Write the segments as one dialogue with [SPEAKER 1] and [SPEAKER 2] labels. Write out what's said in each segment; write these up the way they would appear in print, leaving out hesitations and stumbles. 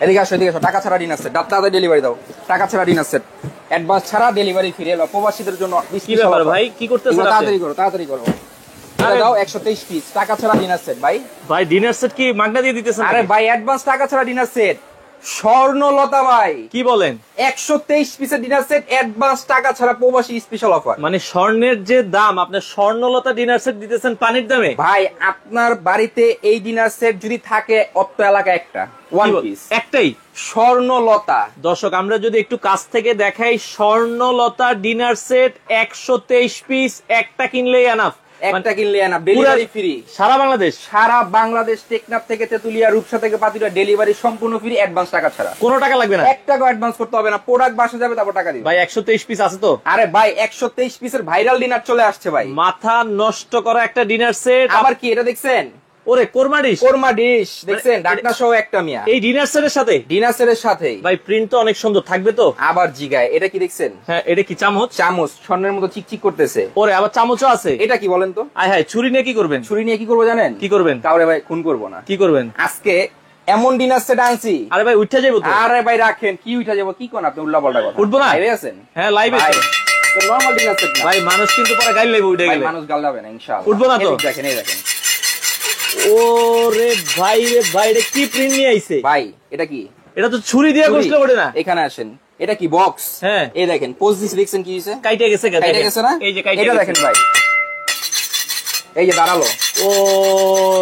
[SPEAKER 1] এদিকে আসো, এদিকে আসো। টাকা ছাড়া ডিনার সেট, তাড়াতাড়ি ডেলিভারি দাও। টাকা ছাড়া ডিনার সেট, অ্যাডভান্স ছাড়া ডেলিভারি ফ্রি। এলো প্রবাসীদের জন্য।
[SPEAKER 2] কি ব্যাপার ভাই, কি করতেছেন?
[SPEAKER 1] তাড়াতাড়ি করো, তাড়াতাড়ি করো। এটা দাও 123 পিস টাকা ছাড়া ডিনার সেট। ভাই
[SPEAKER 2] ভাই ডিনার সেট কি মাগনা দিয়ে দিতেছেন?
[SPEAKER 1] আরে ভাই অ্যাডভান্স টাকা ছাড়া ডিনার সেট, স্বর্ণলতা ভাই।
[SPEAKER 2] কি বলেন?
[SPEAKER 1] 123 পিসের ডিনার সেট, অ্যাডভান্স টাকা ছাড়া, প্রবাসী স্পেশাল অফার।
[SPEAKER 2] মানে স্বর্ণের যে দাম, আপনার স্বর্ণলতা ডিনার সেট দিতেছেন পানির দামে।
[SPEAKER 1] ভাই আপনার বাড়িতে এই ডিনার সেট যদি থাকে, অত এলাকা একটা ওয়ান পিস
[SPEAKER 2] একটাই
[SPEAKER 1] স্বর্ণলতা।
[SPEAKER 2] দর্শক আমরা যদি একটু কাছ থেকে দেখাই, স্বর্ণলতা ডিনার সেট 123 পিস, একটা কিনলেই এনাফ।
[SPEAKER 1] একটা কিনলে না, ডেলিভারি ফ্রি
[SPEAKER 2] সারা বাংলাদেশ।
[SPEAKER 1] সারা বাংলাদেশ, টেকনাফ থেকে তেতুলিয়া, রূপসা থেকে পাতুলিয়া, ডেলিভারি সম্পূর্ণ ফ্রি, অ্যাডভান্স টাকা ছাড়া।
[SPEAKER 2] কোনো টাকা লাগবে না,
[SPEAKER 1] 1 টাকা অ্যাডভান্স করতে হবে না। প্রোডাক্ট বাসা যাবে, তারপর টাকা দিবে।
[SPEAKER 2] ভাই 123 পিস আছে তো?
[SPEAKER 1] আরে ভাই 123 পিসের ভাইরাল ডিনার চলে আসছে ভাই।
[SPEAKER 2] মাথা নষ্ট করা একটা ডিনার সেট।
[SPEAKER 1] আবার কি এটা দেখছেন?
[SPEAKER 2] ওরে কোরমা ডিশ,
[SPEAKER 1] কোরমা ডিশ দেখছেন, ডাকনা সহ একটা মিয়া
[SPEAKER 2] এই ডিনার সেটের সাথে।
[SPEAKER 1] ডিনার সেটের সাথেই
[SPEAKER 2] ভাই প্রিন্ট তো অনেক সুন্দর থাকবে তো।
[SPEAKER 1] আবার জিগায়, এটা কি দেখছেন?
[SPEAKER 2] হ্যাঁ, এটা কি চামচ?
[SPEAKER 1] চামচ স্বর্ণের মতো চিকচিক করতেছে।
[SPEAKER 2] ওরে আবার চামচও আছে।
[SPEAKER 1] এটা কি বলেন তো?
[SPEAKER 2] আয় হায়, ছুরি নিয়ে কি করবেন?
[SPEAKER 1] ছুরি নিয়ে কি করবো জানেন?
[SPEAKER 2] কি করবেন?
[SPEAKER 1] কাউরে ভাই খুন করবো না।
[SPEAKER 2] কি করবেন?
[SPEAKER 1] আজকে এমন ডিনার সেট আনছি।
[SPEAKER 2] আরে ভাই উঠে যাবো তো।
[SPEAKER 1] আরে ভাই রাখেন, কি উঠা যাবো? কি কোন আপনি উল্টা পাল্টা কথা।
[SPEAKER 2] উঠবো না?
[SPEAKER 1] লাইভে আছেন?
[SPEAKER 2] হ্যাঁ লাইভে।
[SPEAKER 1] নরমাল ডিনার সেট না
[SPEAKER 2] ভাই মানুষ কিন্তু পরে গাইল লাগবে উঠে গেলে।
[SPEAKER 1] মানুষ গাল যাবে না ইনশাআল্লাহ।
[SPEAKER 2] উঠবো না তো?
[SPEAKER 1] দেখেন, এই দেখেন।
[SPEAKER 2] ওরে ভাই রে ভাই, এটা কি প্রিন্ট নিয়ে আইছে
[SPEAKER 1] ভাই এটা কি?
[SPEAKER 2] এটা তো ছুরি দিয়ে ঘষলে ওঠে না।
[SPEAKER 1] এখানে আসেন, এটা কি বক্স?
[SPEAKER 2] হ্যাঁ
[SPEAKER 1] এই দেখেন, পোজ দিছি দেখছেন কি হইছে?
[SPEAKER 2] কাইটে গেছে
[SPEAKER 1] কাইটে গেছে না?
[SPEAKER 2] এই যে কাইটে
[SPEAKER 1] এটা
[SPEAKER 2] গেছে।
[SPEAKER 1] দেখেন ভাই, এই যে দাঁড়ালো।
[SPEAKER 2] ও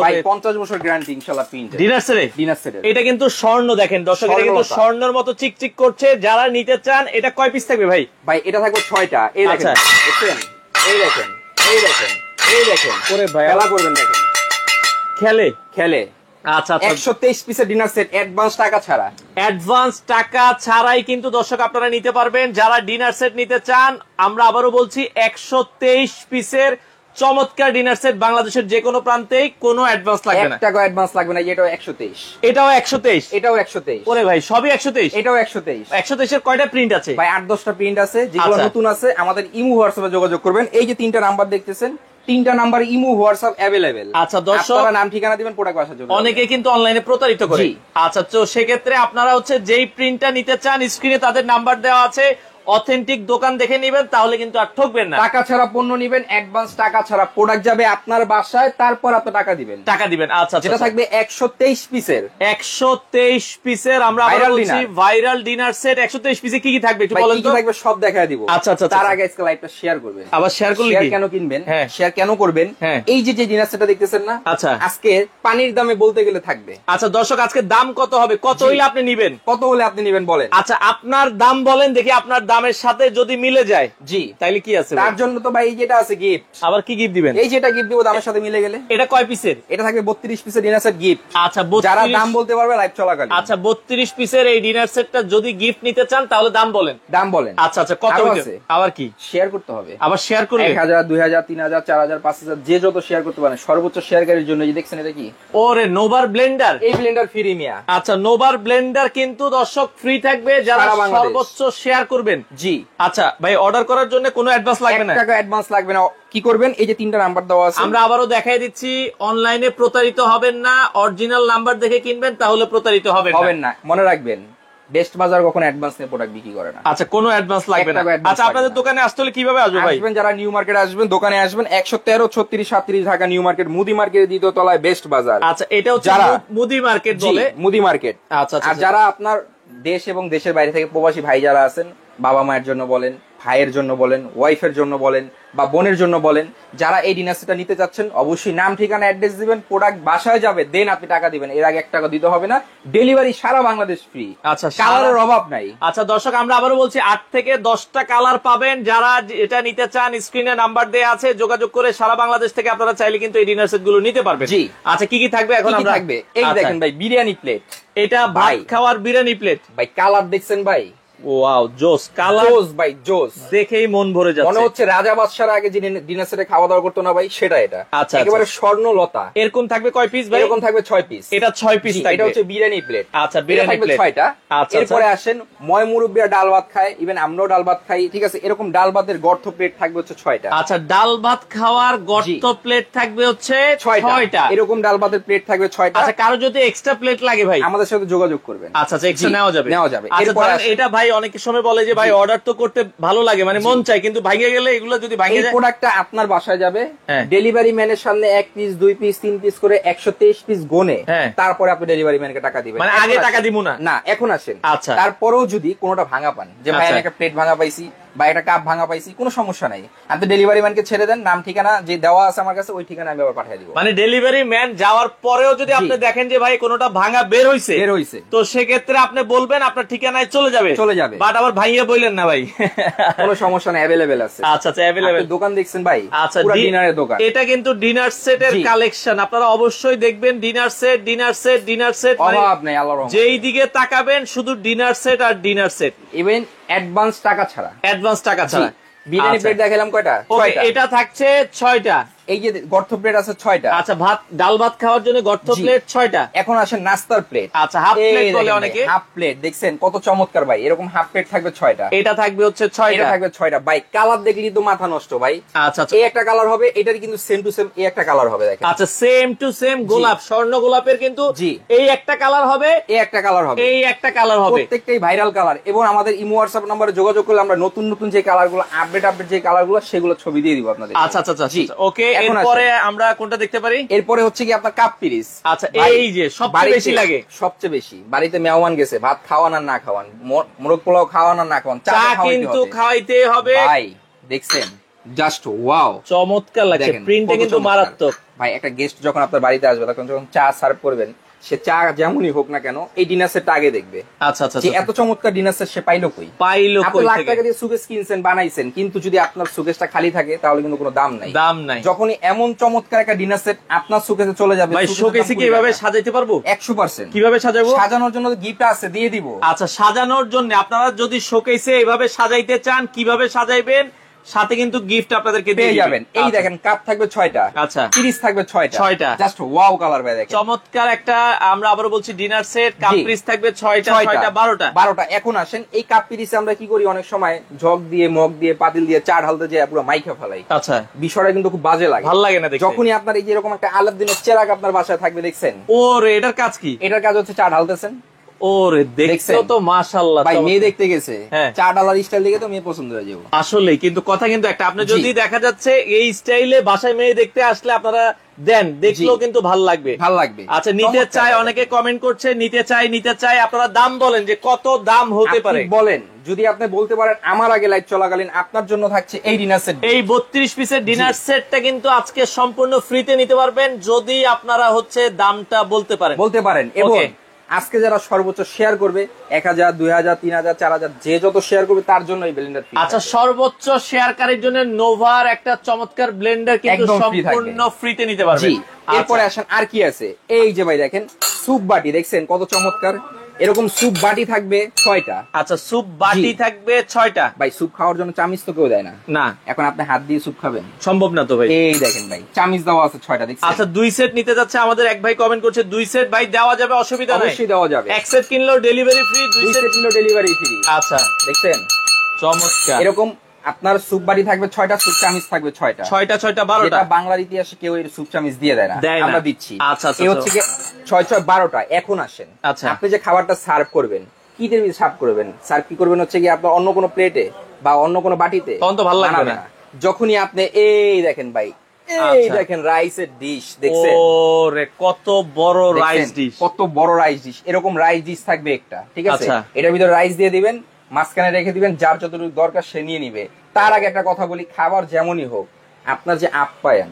[SPEAKER 1] ভাই 50 বছর গ্যারান্টি ইনশাআল্লাহ। Print
[SPEAKER 2] dinner set,
[SPEAKER 1] dinner set.
[SPEAKER 2] এটা কিন্তু স্বর্ণ দেখেন দর্শক, এটা কিন্তু স্বর্ণের মতো চিকচিক করছে। যারা নিতে চান, এটা কয় পিস থাকবে ভাই?
[SPEAKER 1] ভাই এটা থাকবে 6টা। এই দেখেন, দেখছেন? এই দেখেন, এই দেখেন, এই দেখেন।
[SPEAKER 2] ওরে ভাই
[SPEAKER 1] খেলা করবেন দেখেন,
[SPEAKER 2] খেলে
[SPEAKER 1] খেলে।
[SPEAKER 2] আচ্ছা
[SPEAKER 1] 123 পিসের ডিনার সেট, অ্যাডভান্স টাকা ছাড়া।
[SPEAKER 2] অ্যাডভান্স টাকা ছাড়াই কিন্তু দর্শক আপনারা নিতে পারবেন। যারা ডিনার সেট নিতে চান, আমরা আবারও বলছি 123 পিসের চমৎকার ডিনার সেট, বাংলাদেশের যে কোনো প্রান্তেই কোনো অ্যাডভান্স লাগবে না।
[SPEAKER 1] 1 টাকা অ্যাডভান্স লাগবে না। এটাও 123,
[SPEAKER 2] এটাও 123,
[SPEAKER 1] এটাও 123।
[SPEAKER 2] ওরে ভাই সবই 123,
[SPEAKER 1] এটাও 123।
[SPEAKER 2] 123 এর কয়টা প্রিন্ট আছে
[SPEAKER 1] ভাই? 8-10টা প্রিন্ট আছে, যেগুলো
[SPEAKER 2] আচ্ছা।
[SPEAKER 1] নতুন আছে। আমাদের ইমো হোয়াটসঅ্যাপে যোগাযোগ করবেন। এই যে 3টা নাম্বার দেখতেছেন, 3টা নাম্বার ইমো হোয়াটসঅ্যাপ অ্যাভেলেবেল।
[SPEAKER 2] আচ্ছা দর্শক,
[SPEAKER 1] আপনারা নাম ঠিকানা দিবেন, প্রোডাক্ট বাসার জন্য।
[SPEAKER 2] অনেকে কিন্তু অনলাইনে প্রতারিত করে। আচ্ছা তো সেক্ষেত্রে আপনারা হচ্ছে যেই প্রিন্টটা নিতে চান, স্ক্রিনে তাদের নাম্বার দেওয়া আছে, অথেন্টিক দোকান দেখে নেবেন, তাহলে কিন্তু আর ঠকবেন না।
[SPEAKER 1] টাকা ছাড়া পণ্য নিবেন, অ্যাডভান্স টাকা ছাড়া। প্রোডাক্ট যাবে আপনার বাসায়, তারপর আপনি টাকা দিবেন।
[SPEAKER 2] টাকা দিবেন। আচ্ছা
[SPEAKER 1] যেটা থাকবে 123 পিসের।
[SPEAKER 2] 123 পিসের আমরা আবার বলছি ভাইরাল ডিনার সেট। 123 পিসে কি কি থাকবে একটু বলেন তো?
[SPEAKER 1] কি থাকবে সব দেখায় দিব।
[SPEAKER 2] আচ্ছা আচ্ছা,
[SPEAKER 1] তার আগে আজকে লাইভটা শেয়ার করবেন।
[SPEAKER 2] আবার শেয়ার করলে
[SPEAKER 1] শেয়ার
[SPEAKER 2] কি?
[SPEAKER 1] কেন কিনবেন?
[SPEAKER 2] হ্যাঁ
[SPEAKER 1] শেয়ার কেন করবেন?
[SPEAKER 2] হ্যাঁ,
[SPEAKER 1] এই যে ডিনার সেটটা দেখতেছেন না,
[SPEAKER 2] আচ্ছা
[SPEAKER 1] আজকে পানির দামে বলতে গেলে থাকবে।
[SPEAKER 2] আচ্ছা দর্শক, আজকে দাম কত হবে? কত হইলে আপনি নিবেন?
[SPEAKER 1] কত হলে আপনি নিবেন বলেন?
[SPEAKER 2] আচ্ছা আপনার দাম বলেন দেখি, আপনার দামের সাথে যদি মিলে যায়,
[SPEAKER 1] জি
[SPEAKER 2] তাইলে কি আছে?
[SPEAKER 1] তার জন্য তো ভাই এই যেটা আছে গিফট।
[SPEAKER 2] আবার কি গিফট দিবেন?
[SPEAKER 1] এই যেটা গিফট দিব দামের সাথে মিলে গেলে।
[SPEAKER 2] এটা কয় পিসের?
[SPEAKER 1] এটা থাকবে 32 পিসের ডিনার সেট গিফট।
[SPEAKER 2] আচ্ছা
[SPEAKER 1] যারা দাম বলতে পারবে লাইভ চলাকালীন।
[SPEAKER 2] আচ্ছা 32 পিসের এই ডিনার সেটটা যদি গিফট নিতে চান, তাহলে দাম বলেন।
[SPEAKER 1] দাম বলেন।
[SPEAKER 2] আচ্ছা আচ্ছা, কত হইছে? আবার কি
[SPEAKER 1] শেয়ার করতে হবে?
[SPEAKER 2] আবার শেয়ার করলে
[SPEAKER 1] 1000, 2000, 3000, 4000, 5000, যে যত শেয়ার করতে পারেন। সর্বোচ্চ শেয়ারকারীর জন্য যে দেখছেন এটা কি?
[SPEAKER 2] ওরে নোভার ব্লেন্ডার।
[SPEAKER 1] এই ব্লেন্ডার ফ্রি মিয়া।
[SPEAKER 2] আচ্ছা নোভার ব্লেন্ডার কিন্তু দর্শক ফ্রি থাকবে যারা সর্বোচ্চ শেয়ার করবেন।
[SPEAKER 1] জি
[SPEAKER 2] আচ্ছা ভাই, অর্ডার করার জন্য কোনো অ্যাডভান্স লাগবে না?
[SPEAKER 1] 1 টাকা অ্যাডভান্স লাগবে না। কি করবেন? এই যে 3টা নাম্বার দেওয়া আছে,
[SPEAKER 2] আমরা আবারও দেখাই দিচ্ছি। অনলাইনে প্রতারিত হবেন না, অরিজিনাল নাম্বার দেখে কিনবেন, তাহলে প্রতারিত হবেন না।
[SPEAKER 1] মনে রাখবেন, বেস্ট বাজার কখনো অ্যাডভান্স নিয়ে প্রোডাক্ট বিক্রি করে না।
[SPEAKER 2] আচ্ছা কোনো অ্যাডভান্স লাগবে না। আচ্ছা আপনাদের দোকানে আসতে হলে কিভাবে আসবে ভাই?
[SPEAKER 1] আসবেন যারা নিউ মার্কেটে আসবেন, দোকানে আসবেন 113, 36, 37 ঢাকা নিউ মার্কেট, মুদি মার্কেটের দ্বিতীয় তলায় বেস্ট বাজার।
[SPEAKER 2] আচ্ছা এটা হচ্ছে মুদি মার্কেট বলে।
[SPEAKER 1] মুদি মার্কেট।
[SPEAKER 2] আচ্ছা
[SPEAKER 1] আর যারা আপনার দেশ এবং দেশের বাইরে থেকে প্রবাসী ভাই যারা আছেন, বাবা মায়ের জন্য বলেন, ভাইয়ের জন্য বলেন, ওয়াইফের জন্য বলেন, বা বোনের জন্য বলেন, যারা এই ডিনার সেটটা নিতে চাচ্ছেন, অবশ্যই নাম ঠিকানা অ্যাড্রেস দিবেন, প্রোডাক্ট বাসায় যাবে, দেন আপনি টাকা দিবেন। এর আগে 1 টাকা দিতে হবে না। ডেলিভারি সারা বাংলাদেশ ফ্রি।
[SPEAKER 2] আচ্ছা
[SPEAKER 1] কালারের অভাব নাই।
[SPEAKER 2] আচ্ছা দর্শক, আমরা আবারও বলছি 8 থেকে 10টা কালার পাবেন। যারা এটা নিতে চান, স্ক্রিনে নাম্বার দেয়া আছে, যোগাযোগ করে সারা বাংলাদেশ থেকে আপনারা চাইলে কিন্তু এই ডিনার সেট গুলো নিতে পারবেন।
[SPEAKER 1] জি
[SPEAKER 2] আচ্ছা কি কি থাকবে এখন? আমরা
[SPEAKER 1] থাকবে এই দেখেন ভাই, বিরিয়ানি প্লেট।
[SPEAKER 2] এটা ভাই খাওয়ার বিরিয়ানি প্লেট।
[SPEAKER 1] ভাই কালার দেখছেন ভাই,
[SPEAKER 2] ওয়াও, জোস কালার,
[SPEAKER 1] জোস ভাই জোস,
[SPEAKER 2] দেখেই মন ভরে
[SPEAKER 1] মনে
[SPEAKER 2] যাচ্ছে।
[SPEAKER 1] হচ্ছে রাজা বাদশার আগে যে ডিনার সেটে খাওয়া দাওয়া করতো না ভাই, সেটা এটা।
[SPEAKER 2] আচ্ছা,
[SPEAKER 1] একেবারে স্বর্ণলতা।
[SPEAKER 2] এরকম থাকবে কয় পিস ভাই?
[SPEAKER 1] এরকম থাকবে 6 পিস।
[SPEAKER 2] এটা 6 পিস থাকবে।
[SPEAKER 1] এটা হচ্ছে বিরিয়ানি প্লেট।
[SPEAKER 2] আচ্ছা, বিরিয়ানি প্লেট
[SPEAKER 1] 6টা।
[SPEAKER 2] আচ্ছা,
[SPEAKER 1] এরপরে আসেন ময় মুরব্বিরা ডাল ভাত খায়, ইভেন আমরাও ডাল ভাত খাই, ঠিক আছে? এরকম ডাল ভাতের গর্ত প্লেট থাকবে হচ্ছে 6টা।
[SPEAKER 2] আচ্ছা, ডাল ভাত খাওয়ার গর্ত প্লেট থাকবে হচ্ছে 6টা।
[SPEAKER 1] এরকম ডাল ভাতের প্লেট থাকবে 6টা।
[SPEAKER 2] আচ্ছা, কারো যদি এক্সট্রা প্লেট লাগে ভাই
[SPEAKER 1] আমাদের সাথে যোগাযোগ করবেন।
[SPEAKER 2] আচ্ছা, এক্সট্রা নেওয়া যাবে। আচ্ছা,
[SPEAKER 1] এরপরে
[SPEAKER 2] ধরেন এটা ভাই অনেকের সময় বলে যে ভাই অর্ডার তো করতে ভালো লাগে, মানে মন চায়, কিন্তু ভাঙে গেলে এগুলো যদি ভাঙে
[SPEAKER 1] এই
[SPEAKER 2] যায়,
[SPEAKER 1] প্রোডাক্টটা আপনার বাসায় যাবে,
[SPEAKER 2] হ্যাঁ।
[SPEAKER 1] ডেলিভারি ম্যানের সামনে 1 পিস 2 পিস 3 পিস করে 123 পিস গোনে,
[SPEAKER 2] হ্যাঁ।
[SPEAKER 1] তারপরে আপনি ডেলিভারি ম্যানকে টাকা দিবেন।
[SPEAKER 2] মানে
[SPEAKER 1] এখন
[SPEAKER 2] আগে
[SPEAKER 1] আসেন।
[SPEAKER 2] টাকা দিব না?
[SPEAKER 1] না, এখন আসেন।
[SPEAKER 2] আচ্ছা।
[SPEAKER 1] তারপরেও যদি কোনোটা ভাঙা পান, যে ভাই
[SPEAKER 2] আচ্ছা।
[SPEAKER 1] আমি একটা প্লেট ভাঙা পাইছি বা একটা কাপ ভাঙা পাইছি, কোনো সমস্যা নাই, আপনি ডেলিভারি ম্যানকে ছেড়ে দেন, নাম ঠিকানা যে দেওয়া আছে আমার কাছে ওই ঠিকানা আমি আবার পাঠিয়ে দিব।
[SPEAKER 2] মানে ডেলিভারি ম্যান যাওয়ার পরেও যদি আপনি দেখেন যে ভাই কোনোটা ভাঙা বের হইছে, তো সেক্ষেত্রে আপনি বলবেন, আপনার ঠিকানায় চলে যাবে। বাট আবার ভাইয়া বললেন না ভাই,
[SPEAKER 1] কোনো সমস্যা নাই, অ্যাভেলেবেল আছে।
[SPEAKER 2] আচ্ছা, অ্যাভেলেবেল।
[SPEAKER 1] দোকান দেখছেন ভাই?
[SPEAKER 2] আচ্ছা,
[SPEAKER 1] পুরো ডিনারের দোকান।
[SPEAKER 2] এটা কিন্তু ডিনার সেটের কালেকশন, আপনারা অবশ্যই দেখবেন। Dinner set, dinner set, dinner set,
[SPEAKER 1] অভাব নাই আল্লাহর রহমতে।
[SPEAKER 2] যেই দিকে তাকাবেন শুধু ডিনার সেট আর ডিনার সেট,
[SPEAKER 1] ইভেন অ্যাডভান্স টাকা ছাড়া। বিরিয়ানি
[SPEAKER 2] আচ্ছা।
[SPEAKER 1] প্লেট দেখালাম কয়টা?
[SPEAKER 2] ওকে,
[SPEAKER 1] 6টা।
[SPEAKER 2] এটা থাকছে 6টা।
[SPEAKER 1] এই যে গর্ত প্লেট আছে 6টা।
[SPEAKER 2] আচ্ছা, ডাল ভাত খাওয়ার জন্য গর্ত প্লেট 6টা।
[SPEAKER 1] এখন আসেন নাস্তার প্লেট।
[SPEAKER 2] আচ্ছা, হাফ প্লেট বলে অনেকে।
[SPEAKER 1] হাফ প্লেট দেখছেন কত চমৎকার ভাই, এরকম হাফ প্লেট থাকবে 6টা।
[SPEAKER 2] এটা থাকবে হচ্ছে
[SPEAKER 1] এটা
[SPEAKER 2] 6টা।
[SPEAKER 1] থাকবে 6টা ভাই। কালার দেখলি তো মাথা নষ্ট ভাই।
[SPEAKER 2] আচ্ছা,
[SPEAKER 1] এই একটা কালার হবে, এটার কিন্তু সেম টু সেম এই একটা কালার হবে, দেখেন।
[SPEAKER 2] আচ্ছা, সেম টু সেম গোলাপ, স্বর্ণ গোলাপের কিন্তু এই একটা কালার হবে,
[SPEAKER 1] এই একটা কালার হবে,
[SPEAKER 2] এই একটা কালার হবে,
[SPEAKER 1] প্রত্যেকটাই ভাইরাল কালার। এবং আমাদের ইমো হোয়াটসঅ্যাপ নম্বরে যোগাযোগ করলে আমরা নতুন নতুন যে কালারগুলো আপডেট যে কালারগুলো সেগুলো ছবি দিয়ে দিব আপনাদের।
[SPEAKER 2] আচ্ছা, ওকে। এরপরে আমরা কোনটা দেখতে পারি?
[SPEAKER 1] এরপরে হচ্ছে কি আপনার কাপ পিরিস।
[SPEAKER 2] আচ্ছা, এই যে সবচেয়ে বেশি লাগে,
[SPEAKER 1] সবচেয়ে বেশি বাড়িতে মেহমান গেছে, ভাত খাওয়ান আর না খাওয়ান, মোরগ পোলাও খাওয়ান আর না খাওয়ান,
[SPEAKER 2] চা কিন্তু খাওয়াইতে হবে
[SPEAKER 1] ভাই। দেখছেন জাস্ট ওয়াও,
[SPEAKER 2] চমৎকার লাগছে, প্রিন্টটা কিন্তু মারাত্মক
[SPEAKER 1] ভাই। একটা গেস্ট যখন আপনার বাড়িতে আসবে, তখন যখন চা সার্ভ করবেন, সে চা যেমনই হোক না কেন এই ডিনার সেটটা আগে দেখবে।
[SPEAKER 2] আচ্ছা,
[SPEAKER 1] যে এত চমৎকার ডিনার সেট সে পাইলো কই? আপনি লাখ টাকা দিয়ে সুকেস কিনছেন, বানাইছেন, কিন্তু যদি আপনার সুকেসটা খালি থাকে তাহলে কিন্তু কোনো দাম নাই। যখনই এমন চমৎকার একটা ডিনার সেট আপনার সুকেসে চলে যাবে,
[SPEAKER 2] ভাই শোকেসে কি এভাবে সাজাইতে পারবো?
[SPEAKER 1] 100%।
[SPEAKER 2] কিভাবে সাজাবো?
[SPEAKER 1] সাজানোর জন্য গিফট আছে, দিয়ে দিব।
[SPEAKER 2] আচ্ছা, সাজানোর জন্য আপনারা যদি শোকেসে এভাবে সাজাইতে চান, কিভাবে সাজাইবেন, সাথে কিন্তু গিফট আপনাদেরকে দিয়ে যাবেন।
[SPEAKER 1] এই দেখেন কাপ থাকবে 6টা।
[SPEAKER 2] আচ্ছা,
[SPEAKER 1] পিরিস থাকবে 6টা।
[SPEAKER 2] জাস্ট
[SPEAKER 1] ওয়াও কালার ভাই, দেখেন
[SPEAKER 2] চমৎকার একটা। আমরা আবারও বলছি ডিনার সেট, কাপ পিরিস থাকবে 6টা, 12টা।
[SPEAKER 1] এখন আসেন এই কাপ পিরিসে আমরা কি করি, অনেক সময় জগ দিয়ে, মগ দিয়ে, পাতিল দিয়ে চা ঢালতে যায় পুরো মাইকা ফেলাই।
[SPEAKER 2] আচ্ছা,
[SPEAKER 1] বিষয়টা কিন্তু খুব বাজে লাগে,
[SPEAKER 2] ভালো লাগে না দেখতে।
[SPEAKER 1] যখনই আপনার এই যে এরকম একটা আলাদিনের চেরাগ আপনার বাসায় থাকবে, দেখছেন?
[SPEAKER 2] ওরে, এটার কাজ কি?
[SPEAKER 1] এটার কাজ হচ্ছে চা ঢালতেছেন।
[SPEAKER 2] ওরে, দেখছো তো মাশাআল্লাহ
[SPEAKER 1] ভাই, মেয়ে দেখতে গেছে,
[SPEAKER 2] হ্যাঁ,
[SPEAKER 1] চা ঢালার স্টাইল দেখে তো মেয়ে পছন্দ হয়ে যাবে।
[SPEAKER 2] আসলে কিন্তু কথা কিন্তু একটা, আপনি যদি দেখা যাচ্ছে এই স্টাইলে বাসায় মেয়ে দেখতে আসলে আপনারা দেন, দেখলেও কিন্তু ভালো লাগবে। আচ্ছা, নিতে চাই, অনেকে কমেন্ট করছে নিতে চাই। আপনারা দাম বলেন যে কত দাম হতে পারে,
[SPEAKER 1] বলেন। যদি আপনি বলতে পারেন, আমার আগে লাইভ চলাকালীন আপনার জন্য থাকছে এই ডিনার সেট।
[SPEAKER 2] এই 32 পিসের ডিনার সেটটা কিন্তু আজকে সম্পূর্ণ ফ্রিতে নিতে পারবেন, যদি আপনারা হচ্ছে দামটা বলতে পারেন।
[SPEAKER 1] এবং আজকে যারা সর্বোচ্চ শেয়ার করবে, 1000, 2000, 3000, 4000, যে যত শেয়ার করবে তার জন্য এই ব্লেন্ডার ফ্রি।
[SPEAKER 2] আচ্ছা, সর্বোচ্চ শেয়ারকারীর জন্য নোভার একটা চমৎকার ব্লেন্ডার কিন্তু সম্পূর্ণ ফ্রিতে নিতে পারবেন।
[SPEAKER 1] এরপরে আসেন আর কি আছে, এই যে ভাই দেখেন স্যুপ বাটি, দেখছেন কত চমৎকার। এরকম স্যুপ বাটি থাকবে 6টা।
[SPEAKER 2] আচ্ছা, স্যুপ বাটি থাকবে 6টা।
[SPEAKER 1] ভাই, স্যুপ খাওয়ার জন্য চামিচ তো কেউ দেয় না। এখন আপনি হাত দিয়ে স্যুপ খাবেন,
[SPEAKER 2] সম্ভব না তো ভাই।
[SPEAKER 1] এই দেখেন ভাই, চামিচ দেওয়া আছে 6টা, দেখছেন?
[SPEAKER 2] আচ্ছা, 2 সেট নিতে যাচ্ছে আমাদের এক ভাই, কমেন্ট করছে 2 সেট ভাই দেওয়া যাবে, অসুবিধা নাই,
[SPEAKER 1] অবশ্যই দেওয়া যাবে।
[SPEAKER 2] 1 সেট কিনলেও ডেলিভারি ফ্রি, 2 সেট
[SPEAKER 1] কিনলেও ডেলিভারি ফ্রি।
[SPEAKER 2] আচ্ছা,
[SPEAKER 1] দেখছেন
[SPEAKER 2] চমৎকার।
[SPEAKER 1] এরকম আপনার স্যুপ বাটি থাকবে 6টা, স্যুপ চামিচ থাকবে 6টা।
[SPEAKER 2] 12টা।
[SPEAKER 1] বাংলার ইতিহাসে কেউ এই স্যুপ চামিচ দিয়ে দেয় না, আমরা দিচ্ছি।
[SPEAKER 2] আচ্ছা,
[SPEAKER 1] এই হচ্ছে কি 6 6 12টা। এখন আসেন, আপনি যে খাবারটা সার্ভ করবেন, কি দিয়ে সার্ভ করবেন? সার্ভ কি করবেন হচ্ছে কি আপনার অন্য কোনো প্লেটে বা অন্য কোনো বাটিতে,
[SPEAKER 2] তখন তো ভালো লাগবে না।
[SPEAKER 1] যখনই আপনি এই দেখেন ভাই, এই দেখেন রাইসের ডিশ, দেখছেন?
[SPEAKER 2] ওরে, কত বড় রাইস ডিশ,
[SPEAKER 1] কত বড় রাইস ডিশ। এরকম রাইস ডিশ থাকবে একটা, ঠিক আছে? এটার ভিতরে রাইস দিয়ে দিবেন, মাঝখানে রেখে দিবেন, যার যতটুকু দরকার সে নিয়ে নিবে। তার আগে একটা কথা বলি, খাবার যেমনই হোক, আপনার যে আপ্যায়ন,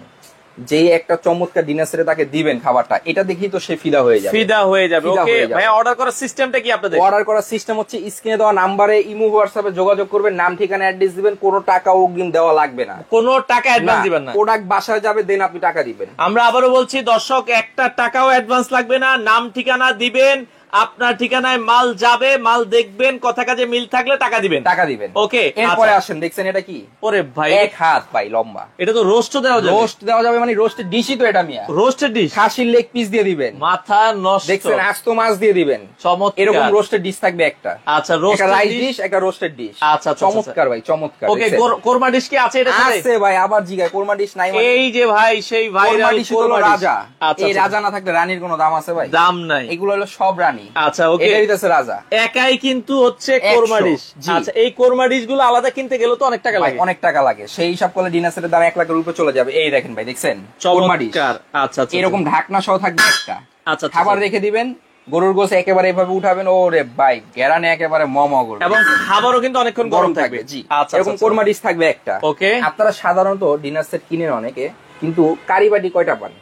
[SPEAKER 1] যে একটা চমৎকার ডিনার সেটে তাকে দিবেন খাবারটা, এটা দেখি তো সে ফিদা হয়ে যাবে।
[SPEAKER 2] ওকে ভাই, অর্ডার করার সিস্টেমটা কি আপনাদের?
[SPEAKER 1] অর্ডার করার সিস্টেম হচ্ছে স্ক্রিনে দেওয়া নাম্বারে ইমো হোয়াটসঅ্যাপে যোগাযোগ করবেন, নাম ঠিকানা অ্যাড্রেস দিবেন, কোনো টাকা অগ্রিম দেওয়া লাগবে না,
[SPEAKER 2] কোনো টাকা অ্যাডভান্স দিবেন না।
[SPEAKER 1] প্রোডাক্ট বাসায় যাবে, দেন আপনি টাকা দিবেন।
[SPEAKER 2] আমরা আবারও বলছি দর্শক, একটা টাকাও অ্যাডভান্স লাগবে না, নাম ঠিকানা দিবেন আপনার ঠিকানায় মাল যাবে, মাল দেখবেন, কথা কাজে মিল থাকলে টাকা দিবেন। ওকে,
[SPEAKER 1] এরপরে আসেন, দেখছেন এটা কি?
[SPEAKER 2] ওরে ভাই,
[SPEAKER 1] এক হাত ভাই লম্বা।
[SPEAKER 2] এটা তো রোস্ট দেওয়া যাবে।
[SPEAKER 1] রোস্ট দেওয়া যাবে মানে রোস্টের ডিশই তো এটা মিয়া।
[SPEAKER 2] রোস্টেড ডিশ,
[SPEAKER 1] খাসির লেগ পিস দিয়ে দিবেন,
[SPEAKER 2] মাথা নষ্ট।
[SPEAKER 1] দেখছেন আস্ত মাছ দিয়ে দিবেন,
[SPEAKER 2] চমৎকার।
[SPEAKER 1] এরকম রোস্টেড ডিশ থাকবে একটা।
[SPEAKER 2] আচ্ছা,
[SPEAKER 1] একটা
[SPEAKER 2] রোস্টেড
[SPEAKER 1] রাইস
[SPEAKER 2] ডিশ,
[SPEAKER 1] ডিশ, একটা রোস্টেড ডিশ।
[SPEAKER 2] আচ্ছা,
[SPEAKER 1] চমৎকার ভাই, চমৎকার।
[SPEAKER 2] ওকে, কোরমা ডিশ কি আছে এটা সাথে?
[SPEAKER 1] আছে ভাই, আবার জিগায় কোরমা ডিশ নাই মানে?
[SPEAKER 2] এই যে ভাই সেই ভাইরাল
[SPEAKER 1] কোরমা ডিশ হলো রাজা।
[SPEAKER 2] আচ্ছা,
[SPEAKER 1] এই রাজা না থাকলে রানীর কোনো দাম আছে ভাই?
[SPEAKER 2] দাম নাই।
[SPEAKER 1] এগুলো হলো সব রানী।
[SPEAKER 2] আচ্ছা, ওকে,
[SPEAKER 1] এটাই হইতাছে রাজা।
[SPEAKER 2] একাই কিন্তু হচ্ছে
[SPEAKER 1] 100
[SPEAKER 2] কোরমা ডিশ।
[SPEAKER 1] জি।
[SPEAKER 2] আচ্ছা, এই কোরমা ডিশ গুলো আলাদা কিনতে গেলে তো অনেক টাকা
[SPEAKER 1] ভাই
[SPEAKER 2] লাগে।
[SPEAKER 1] অনেক টাকা লাগে, সেই হিসাব করলে ডিনার সেটের দাম 1 লাখের উপরে চলে যাবে। এই দেখেন ভাই, দেখছেন কোরমা ডিশ।
[SPEAKER 2] চমৎকার। আচ্ছা, আচ্ছা,
[SPEAKER 1] এরকম ঢাকনা সহ থাকবে একটা।
[SPEAKER 2] আচ্ছা,
[SPEAKER 1] খাবার রেখে দিবেন, গরুর গোশ একেবারে এভাবে উঠাবেন, ওরে ভাই গ্যারানে একেবারে মমো করবে।
[SPEAKER 2] এবং খাবারও কিন্তু অনেকক্ষণ গরম থাকবে।
[SPEAKER 1] জি।
[SPEAKER 2] আচ্ছা,
[SPEAKER 1] এরকম কোরমা ডিশ থাকবে একটা।
[SPEAKER 2] ওকে,
[SPEAKER 1] আপনারা সাধারণত ডিনার সেট কিনেন অনেকে, কিন্তু কারি বাটি কয়টা পান?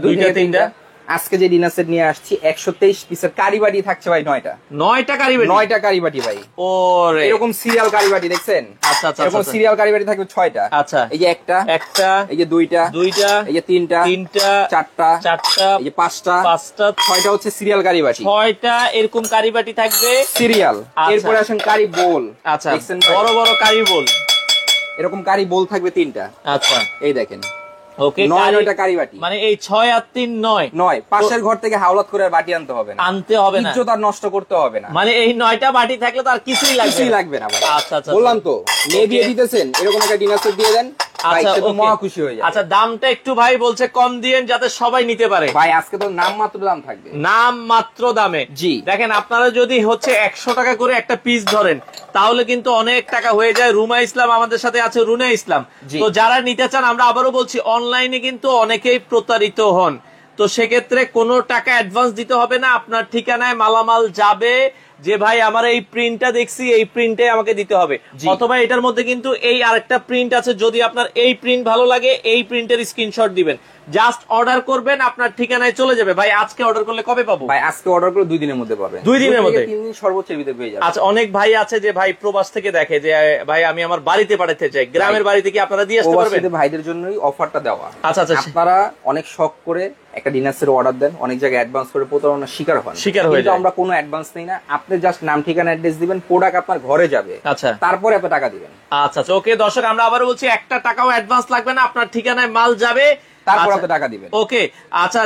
[SPEAKER 2] 2টা 3টা।
[SPEAKER 1] আজকে যে ডিনার সেট নিয়ে আসছি 123 পিসের কারি বাটি থাকছে ভাই 9টা।
[SPEAKER 2] 9টা কারি বাটি?
[SPEAKER 1] 9টা কারি বাটি ভাই।
[SPEAKER 2] ওরে,
[SPEAKER 1] এরকম সিরিয়াল কারি বাটি দেখছেন?
[SPEAKER 2] আচ্ছা, আচ্ছা,
[SPEAKER 1] এরকম
[SPEAKER 2] আচ্ছা।
[SPEAKER 1] সিরিয়াল কারি বাটি থাকবে 6টা।
[SPEAKER 2] আচ্ছা,
[SPEAKER 1] এই যে একটা, এই যে দুইটা, এই যে তিনটা, চারটা, এই যে পাঁচটা, 6টা হচ্ছে সিরিয়াল কারি বাটি।
[SPEAKER 2] 6টা এরকম কারি বাটি থাকবে
[SPEAKER 1] সিরিয়াল।
[SPEAKER 2] আচ্ছা।
[SPEAKER 1] এরপরে আসেন কারি বোল।
[SPEAKER 2] আচ্ছা,
[SPEAKER 1] দেখছেন ভাই?
[SPEAKER 2] বড় বড় কারি বোল।
[SPEAKER 1] এরকম কারি বোল থাকবে 3টা।
[SPEAKER 2] আচ্ছা,
[SPEAKER 1] এই দেখেন,
[SPEAKER 2] ওকে,
[SPEAKER 1] 9টা কারি বাটি।
[SPEAKER 2] মানে এই 6 আর 3 9
[SPEAKER 1] পাশের ঘর থেকে হাওলাত করে আর বাটি আনতে হবে না,
[SPEAKER 2] আনতে হবে না,
[SPEAKER 1] ইজ্জত আর নষ্ট করতে হবে না।
[SPEAKER 2] মানে এই 9টা বাটি থাকলে তো আর কিছুই
[SPEAKER 1] লাগবে না ভাই।
[SPEAKER 2] আচ্ছা, আচ্ছা,
[SPEAKER 1] বললাম তো, মেয়ে দিয়ে দিতেছেন, এরকম একটা ডিনার সেট দিয়ে দেন, ভাই
[SPEAKER 2] আচ্ছা,
[SPEAKER 1] সে তো
[SPEAKER 2] ওকে।
[SPEAKER 1] মহা খুশি হয়ে যাবে।
[SPEAKER 2] আচ্ছা, দামটা একটু ভাই বলছে কম দিয়েন যাতে সবাই নিতে পারে।
[SPEAKER 1] ভাই আজকে তো নাম মাত্র দাম থাকবে,
[SPEAKER 2] নাম মাত্র দামে।
[SPEAKER 1] জি।
[SPEAKER 2] দেখেন, আপনারা যদি হচ্ছে 100 টাকা করে একটা পিস ধরেন, তাহলে কিন্তু অনেক টাকা হয়ে যায়। রুমা ইসলাম আমাদের সাথে আছে, রুনা ইসলাম।
[SPEAKER 1] জি।
[SPEAKER 2] তো যারা নিতে চান, আমরা আবারও বলছি, অনলাইনে কিন্তু অনেকেই প্রতারিত হন। তো সেক্ষেত্রে কোনো টাকা অ্যাডভান্স দিতে হবে না, আপনার ঠিকানায় মালামাল যাবে, যে ভাই আমার এই প্রিন্টটা দেখছি, এই প্রিন্টে আমাকে দিতে হবে।
[SPEAKER 1] জি।
[SPEAKER 2] অথবা এটার মধ্যে কিন্তু এই আরেকটা প্রিন্ট আছে, যদি আপনার এই প্রিন্ট ভালো লাগে, এই প্রিন্টের স্ক্রিনশট দিবেন, জাস্ট অর্ডার করবেন, আপনার ঠিকানায় চলে যাবে। ভাই আজকে অর্ডার করলে কবে পাবো?
[SPEAKER 1] ভাই আজকে অর্ডার করে 2 দিনের মধ্যে পাবেন।
[SPEAKER 2] 2 দিনের মধ্যে?
[SPEAKER 1] 3 দিন সর্বোচ্চের ভিতরে পেয়ে যাবেন।
[SPEAKER 2] আচ্ছা, অনেক ভাই আছে যে ভাই প্রবাস থেকে দেখে যে ভাই আমি আমার বাড়িতে পাঠাতে চাই, গ্রামের বাড়িতে কি আপনারা দিয়ে আসতে পারবেন?
[SPEAKER 1] প্রবাসীদের ভাইদের জন্যই অফারটা দেওয়া।
[SPEAKER 2] আচ্ছা, আচ্ছা,
[SPEAKER 1] আপনারা অনেক শখ করে একটা ডিনার সেট অর্ডার দেন, অনেক জায়গায় অ্যাডভান্স করে প্রতারণার শিকার হন।
[SPEAKER 2] হয়ে যায়।
[SPEAKER 1] আমরা কোনো অ্যাডভান্স নেই না, আপনি জাস্ট নাম ঠিকানা অ্যাড্রেস দিবেন, প্রোডাক্ট আপনার ঘরে যাবে।
[SPEAKER 2] আচ্ছা,
[SPEAKER 1] তারপরে আপনি টাকা দিবেন।
[SPEAKER 2] আচ্ছা, আচ্ছা, ওকে দর্শক, আমরা আবারও বলছি, একটা টাকাও অ্যাডভান্স লাগবে না, আপনার ঠিকানায় মাল যাবে,
[SPEAKER 1] তারপর
[SPEAKER 2] আচ্ছা,
[SPEAKER 1] আপনি টাকা দিবেন।
[SPEAKER 2] ওকে। আচ্ছা,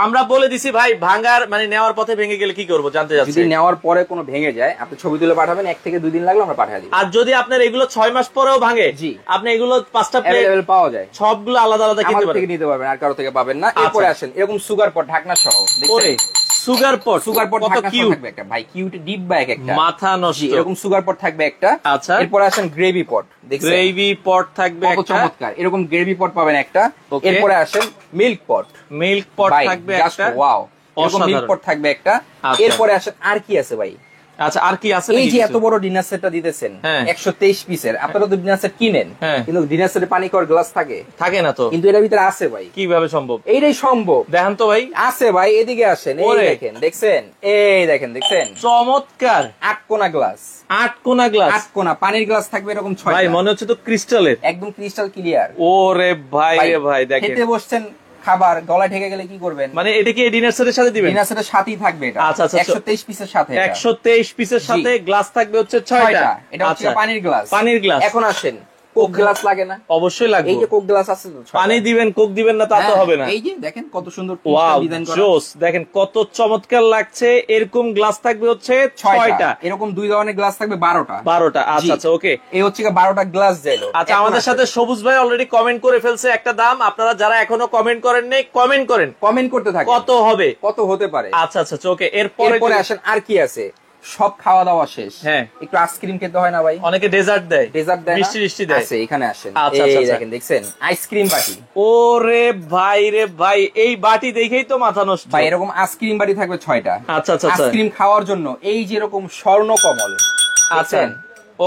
[SPEAKER 2] আমরা বলে দিছি ভাই, ভাঙার মানে নেওয়ার পথে ভেঙে গেলে কি করব জানতে যাচ্ছি।
[SPEAKER 1] যদি নেওয়ার পরে কোনো ভেঙে যায়, আপনি ছবি তুলে পাঠাবেন, 1 থেকে 2 দিন লাগলে আমরা পাঠিয়ে দিব।
[SPEAKER 2] আর যদি আপনার এগুলো 6 মাস পরেও ভাঙে,
[SPEAKER 1] জি,
[SPEAKER 2] আপনি এগুলো 5টা প্লেট
[SPEAKER 1] अवेलेबल পাওয়া যায়,
[SPEAKER 2] সবগুলো আলাদা আলাদা কিনতে
[SPEAKER 1] আমাদের
[SPEAKER 2] পারেন,
[SPEAKER 1] থেকে নিতে পারবেন, আর কারো থেকে পাবেন না। এরপরে আসেন, এরকম সুগার পট ঢাকনা সহ,
[SPEAKER 2] ওরে
[SPEAKER 1] দেখছেন?
[SPEAKER 2] সুগার পট,
[SPEAKER 1] সুগার পট
[SPEAKER 2] কত
[SPEAKER 1] ঢাকনা সহ
[SPEAKER 2] কিউট,
[SPEAKER 1] থাকবে একটা, ভাই কিউট ডিব্বা একটা,
[SPEAKER 2] মাথা নষ্ট।
[SPEAKER 1] জি, এরকম সুগার পট থাকবে একটা।
[SPEAKER 2] আচ্ছা,
[SPEAKER 1] এরপরে আসেন গ্রেভি পট, দেখছেন?
[SPEAKER 2] গ্রেভি পট থাকবে
[SPEAKER 1] কত
[SPEAKER 2] একটা,
[SPEAKER 1] চমৎকার, এরকম গ্রেভি পট পাবেন একটা।
[SPEAKER 2] ওকে।
[SPEAKER 1] এরপরে আসেন মিল্ক পট,
[SPEAKER 2] মিল্ক পট
[SPEAKER 1] ভাই
[SPEAKER 2] থাকবে
[SPEAKER 1] জাস্ট
[SPEAKER 2] একটা,
[SPEAKER 1] ওয়াও, এরকম মিল্ক
[SPEAKER 2] অসাধারণ।
[SPEAKER 1] পট থাকবে একটা।
[SPEAKER 2] আচ্ছা।
[SPEAKER 1] এরপরে আসেন আর কি আছে ভাই?
[SPEAKER 2] আচ্ছা, আর কি আছে?
[SPEAKER 1] এই
[SPEAKER 2] নাকি
[SPEAKER 1] যে
[SPEAKER 2] কিছু?
[SPEAKER 1] এত বড় ডিনার সেটটা দিতেছেন,
[SPEAKER 2] হ্যাঁ।
[SPEAKER 1] 123 পিসের, আপনারা তো ডিনার সেট কিনেন,
[SPEAKER 2] হ্যাঁ।
[SPEAKER 1] কিন্তু ডিনার সেটে পানি খাওয়ার গ্লাস থাকে
[SPEAKER 2] থাকে না তো,
[SPEAKER 1] কিন্তু এটার ভিতরে আছে ভাই।
[SPEAKER 2] কিভাবে সম্ভব?
[SPEAKER 1] এইটাই সম্ভব,
[SPEAKER 2] দেখান তো ভাই।
[SPEAKER 1] আছে ভাই, এদিকে আসেন, এই
[SPEAKER 2] ওরে।
[SPEAKER 1] দেখেন, দেখছেন? এই দেখেন, দেখছেন?
[SPEAKER 2] চমৎকার,
[SPEAKER 1] 8 কোনা গ্লাস,
[SPEAKER 2] 8 কোনা গ্লাস,
[SPEAKER 1] 8 কোনা পানির গ্লাস থাকবে এরকম 6টা,
[SPEAKER 2] ভাই মনে হচ্ছে তো ক্রিস্টালের,
[SPEAKER 1] একদম ক্রিস্টাল ক্লিয়ার।
[SPEAKER 2] ওরে ভাই রে ভাই, দেখেন
[SPEAKER 1] খেতে বসছেন, খাবার গলায় ঠেকে গেলে কি করবেন?
[SPEAKER 2] মানে এটা কি ডিনার সেটের সাথে দিবেন?
[SPEAKER 1] ডিনার সেটের সাথেই থাকবে এটা।
[SPEAKER 2] আচ্ছা, আচ্ছা,
[SPEAKER 1] 123 পিসের সাথে এটা।
[SPEAKER 2] 123 পিসের সাথে গ্লাস থাকবে হচ্ছে 6টা।
[SPEAKER 1] এটা হচ্ছে পানির গ্লাস।
[SPEAKER 2] পানির গ্লাস।
[SPEAKER 1] এখন আসেন, কোক গ্লাস লাগে না?
[SPEAKER 2] অবশ্যই লাগবে।
[SPEAKER 1] এই যে কোক গ্লাস আছে তো, 6টা।
[SPEAKER 2] পানি দিবেন, কোক দিবেন না তা তো
[SPEAKER 1] হ্যাঁ,
[SPEAKER 2] হবে না।
[SPEAKER 1] এই যে দেখেন কত সুন্দর
[SPEAKER 2] ওয়াও,
[SPEAKER 1] ডিজাইন করা,
[SPEAKER 2] জোস, দেখেন কত চমৎকার লাগছে। এরকম গ্লাস থাকবে হচ্ছে 6টা,
[SPEAKER 1] এরকম 2 ধরনের গ্লাস থাকবে 12টা।
[SPEAKER 2] 12টা, আচ্ছা,
[SPEAKER 1] জি।
[SPEAKER 2] আচ্ছা, ওকে।
[SPEAKER 1] এই হচ্ছে 12টা গ্লাস যাইলো।
[SPEAKER 2] আচ্ছা,
[SPEAKER 1] এখন
[SPEAKER 2] আমাদের
[SPEAKER 1] আসেন।
[SPEAKER 2] সাথে সবুজ ভাই অলরেডি কমেন্ট করে ফেলছে একটা দাম, আপনারা যারা এখনো কমেন্ট করেন নাই কমেন্ট করেন,
[SPEAKER 1] কমেন্ট করতে থাকেন,
[SPEAKER 2] কত হবে,
[SPEAKER 1] কত হতে পারে।
[SPEAKER 2] আচ্ছা, আচ্ছা, ওকে। এরপরে
[SPEAKER 1] এরপরে আসেন, আর কি আছে? সব খাওয়া দাওয়া শেষ,
[SPEAKER 2] হ্যাঁ।
[SPEAKER 1] একটু আইসক্রিম খেতে হয় না ভাই?
[SPEAKER 2] অনেকে ডেজার্ট দেয়,
[SPEAKER 1] ডেজার্ট দেয় না?
[SPEAKER 2] মিষ্টি মিষ্টি দেয়।
[SPEAKER 1] আছে, এখানে আসেন,
[SPEAKER 2] আচ্ছা, আচ্ছা,
[SPEAKER 1] এই
[SPEAKER 2] আচ্ছা।
[SPEAKER 1] দেখেন, দেখছেন? আইসক্রিম বাটি।
[SPEAKER 2] ওরে ভাই রে ভাই, এই বাটি দেখেই তো মাথা নষ্ট।
[SPEAKER 1] ভাই এরকম আইসক্রিম বাটি থাকবে 6টা।
[SPEAKER 2] আচ্ছা, আচ্ছা, আচ্ছা।
[SPEAKER 1] আইসক্রিম খাওয়ার জন্য এই যেরকম স্বর্ণ কমল,
[SPEAKER 2] আচ্ছা,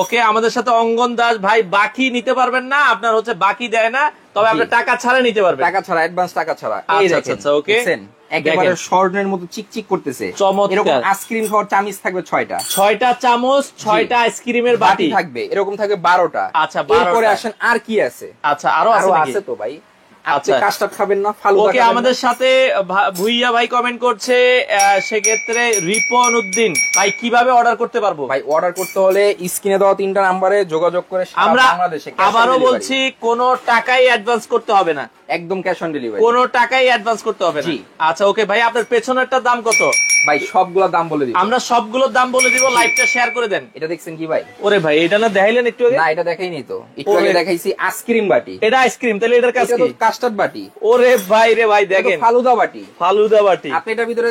[SPEAKER 2] ওকে। আমাদের সাথে অঙ্গন দাস ভাই, বাকি নিতে পারবেন না, আপনার হচ্ছে বাকি দেয় না, তবে
[SPEAKER 1] জি।
[SPEAKER 2] আপনি টাকা ছাড়া নিতে পারবেন,
[SPEAKER 1] টাকা ছাড়া, অ্যাডভান্স টাকা ছাড়া। এই
[SPEAKER 2] আচ্ছা,
[SPEAKER 1] দেখেন,
[SPEAKER 2] আচ্ছা, ওকে।
[SPEAKER 1] দেখছেন? একেবারে স্বর্ণের মতো চিকচিক করতেছে,
[SPEAKER 2] চমৎকার।
[SPEAKER 1] এরকম আইসক্রিম খাওয়ার চামিচ থাকবে 6টা।
[SPEAKER 2] 6টা চামচ, 6টা আইসক্রিমের
[SPEAKER 1] বাটি
[SPEAKER 2] বাটি
[SPEAKER 1] থাকবে, এরকম থাকবে 12টা।
[SPEAKER 2] আচ্ছা, 12টা।
[SPEAKER 1] এরপরে আসেন, আর কি আছে?
[SPEAKER 2] আচ্ছা, আরো আছে নাকি?
[SPEAKER 1] আছে তো ভাই, আপনি
[SPEAKER 2] আচ্ছা।
[SPEAKER 1] কাস্টার্ড খাবেন না, ফালুদা
[SPEAKER 2] ওকে,
[SPEAKER 1] খাবেন না।
[SPEAKER 2] আমাদের সাথে ভুইয়া ভাই কমেন্ট করছে, সেক্ষেত্রে রিপন উদ্দিন ভাই কিভাবে অর্ডার করতে পারবো?
[SPEAKER 1] ভাই অর্ডার করতে হলে স্ক্রিনে দেওয়া 3টা নাম্বারে যোগাযোগ করে সারা
[SPEAKER 2] আমরা
[SPEAKER 1] বাংলাদেশে cash on
[SPEAKER 2] আবারও
[SPEAKER 1] delivery।
[SPEAKER 2] বলছি, কোনো টাকাই অ্যাডভান্স করতে হবে না,
[SPEAKER 1] একদম ক্যাশ অন ডেলিভারি।
[SPEAKER 2] কোনো টাকাই অ্যাডভান্স করতে হবে না।
[SPEAKER 1] জি।
[SPEAKER 2] আচ্ছা ওকে ভাই, আপনার পেছনেরটার দাম কত?
[SPEAKER 1] ভাই সবগুলা দাম বলে দিই।
[SPEAKER 2] আমরা সবগুলোর দাম বলে দিব, লাইভটা শেয়ার করে দেন।
[SPEAKER 1] এটা দেখছেন কি ভাই?
[SPEAKER 2] ওরে ভাই, এটা না দেখাইলেন একটু আগে?
[SPEAKER 1] না এটা দেখাইনি তো, একটু আগে
[SPEAKER 2] ওরে।
[SPEAKER 1] দেখাইছি আইসক্রিম বাটি।
[SPEAKER 2] এটা আইসক্রিম, তাহলে এটার কাজ
[SPEAKER 1] এটা
[SPEAKER 2] কি?
[SPEAKER 1] তো কাস্টার্ড বাটি।
[SPEAKER 2] ওরে ভাই রে ভাই,
[SPEAKER 1] এটা তো
[SPEAKER 2] দেখেন
[SPEAKER 1] ফালুদা বাটি।
[SPEAKER 2] ফালুদা বাটি,
[SPEAKER 1] আপনি এটার ভিতরে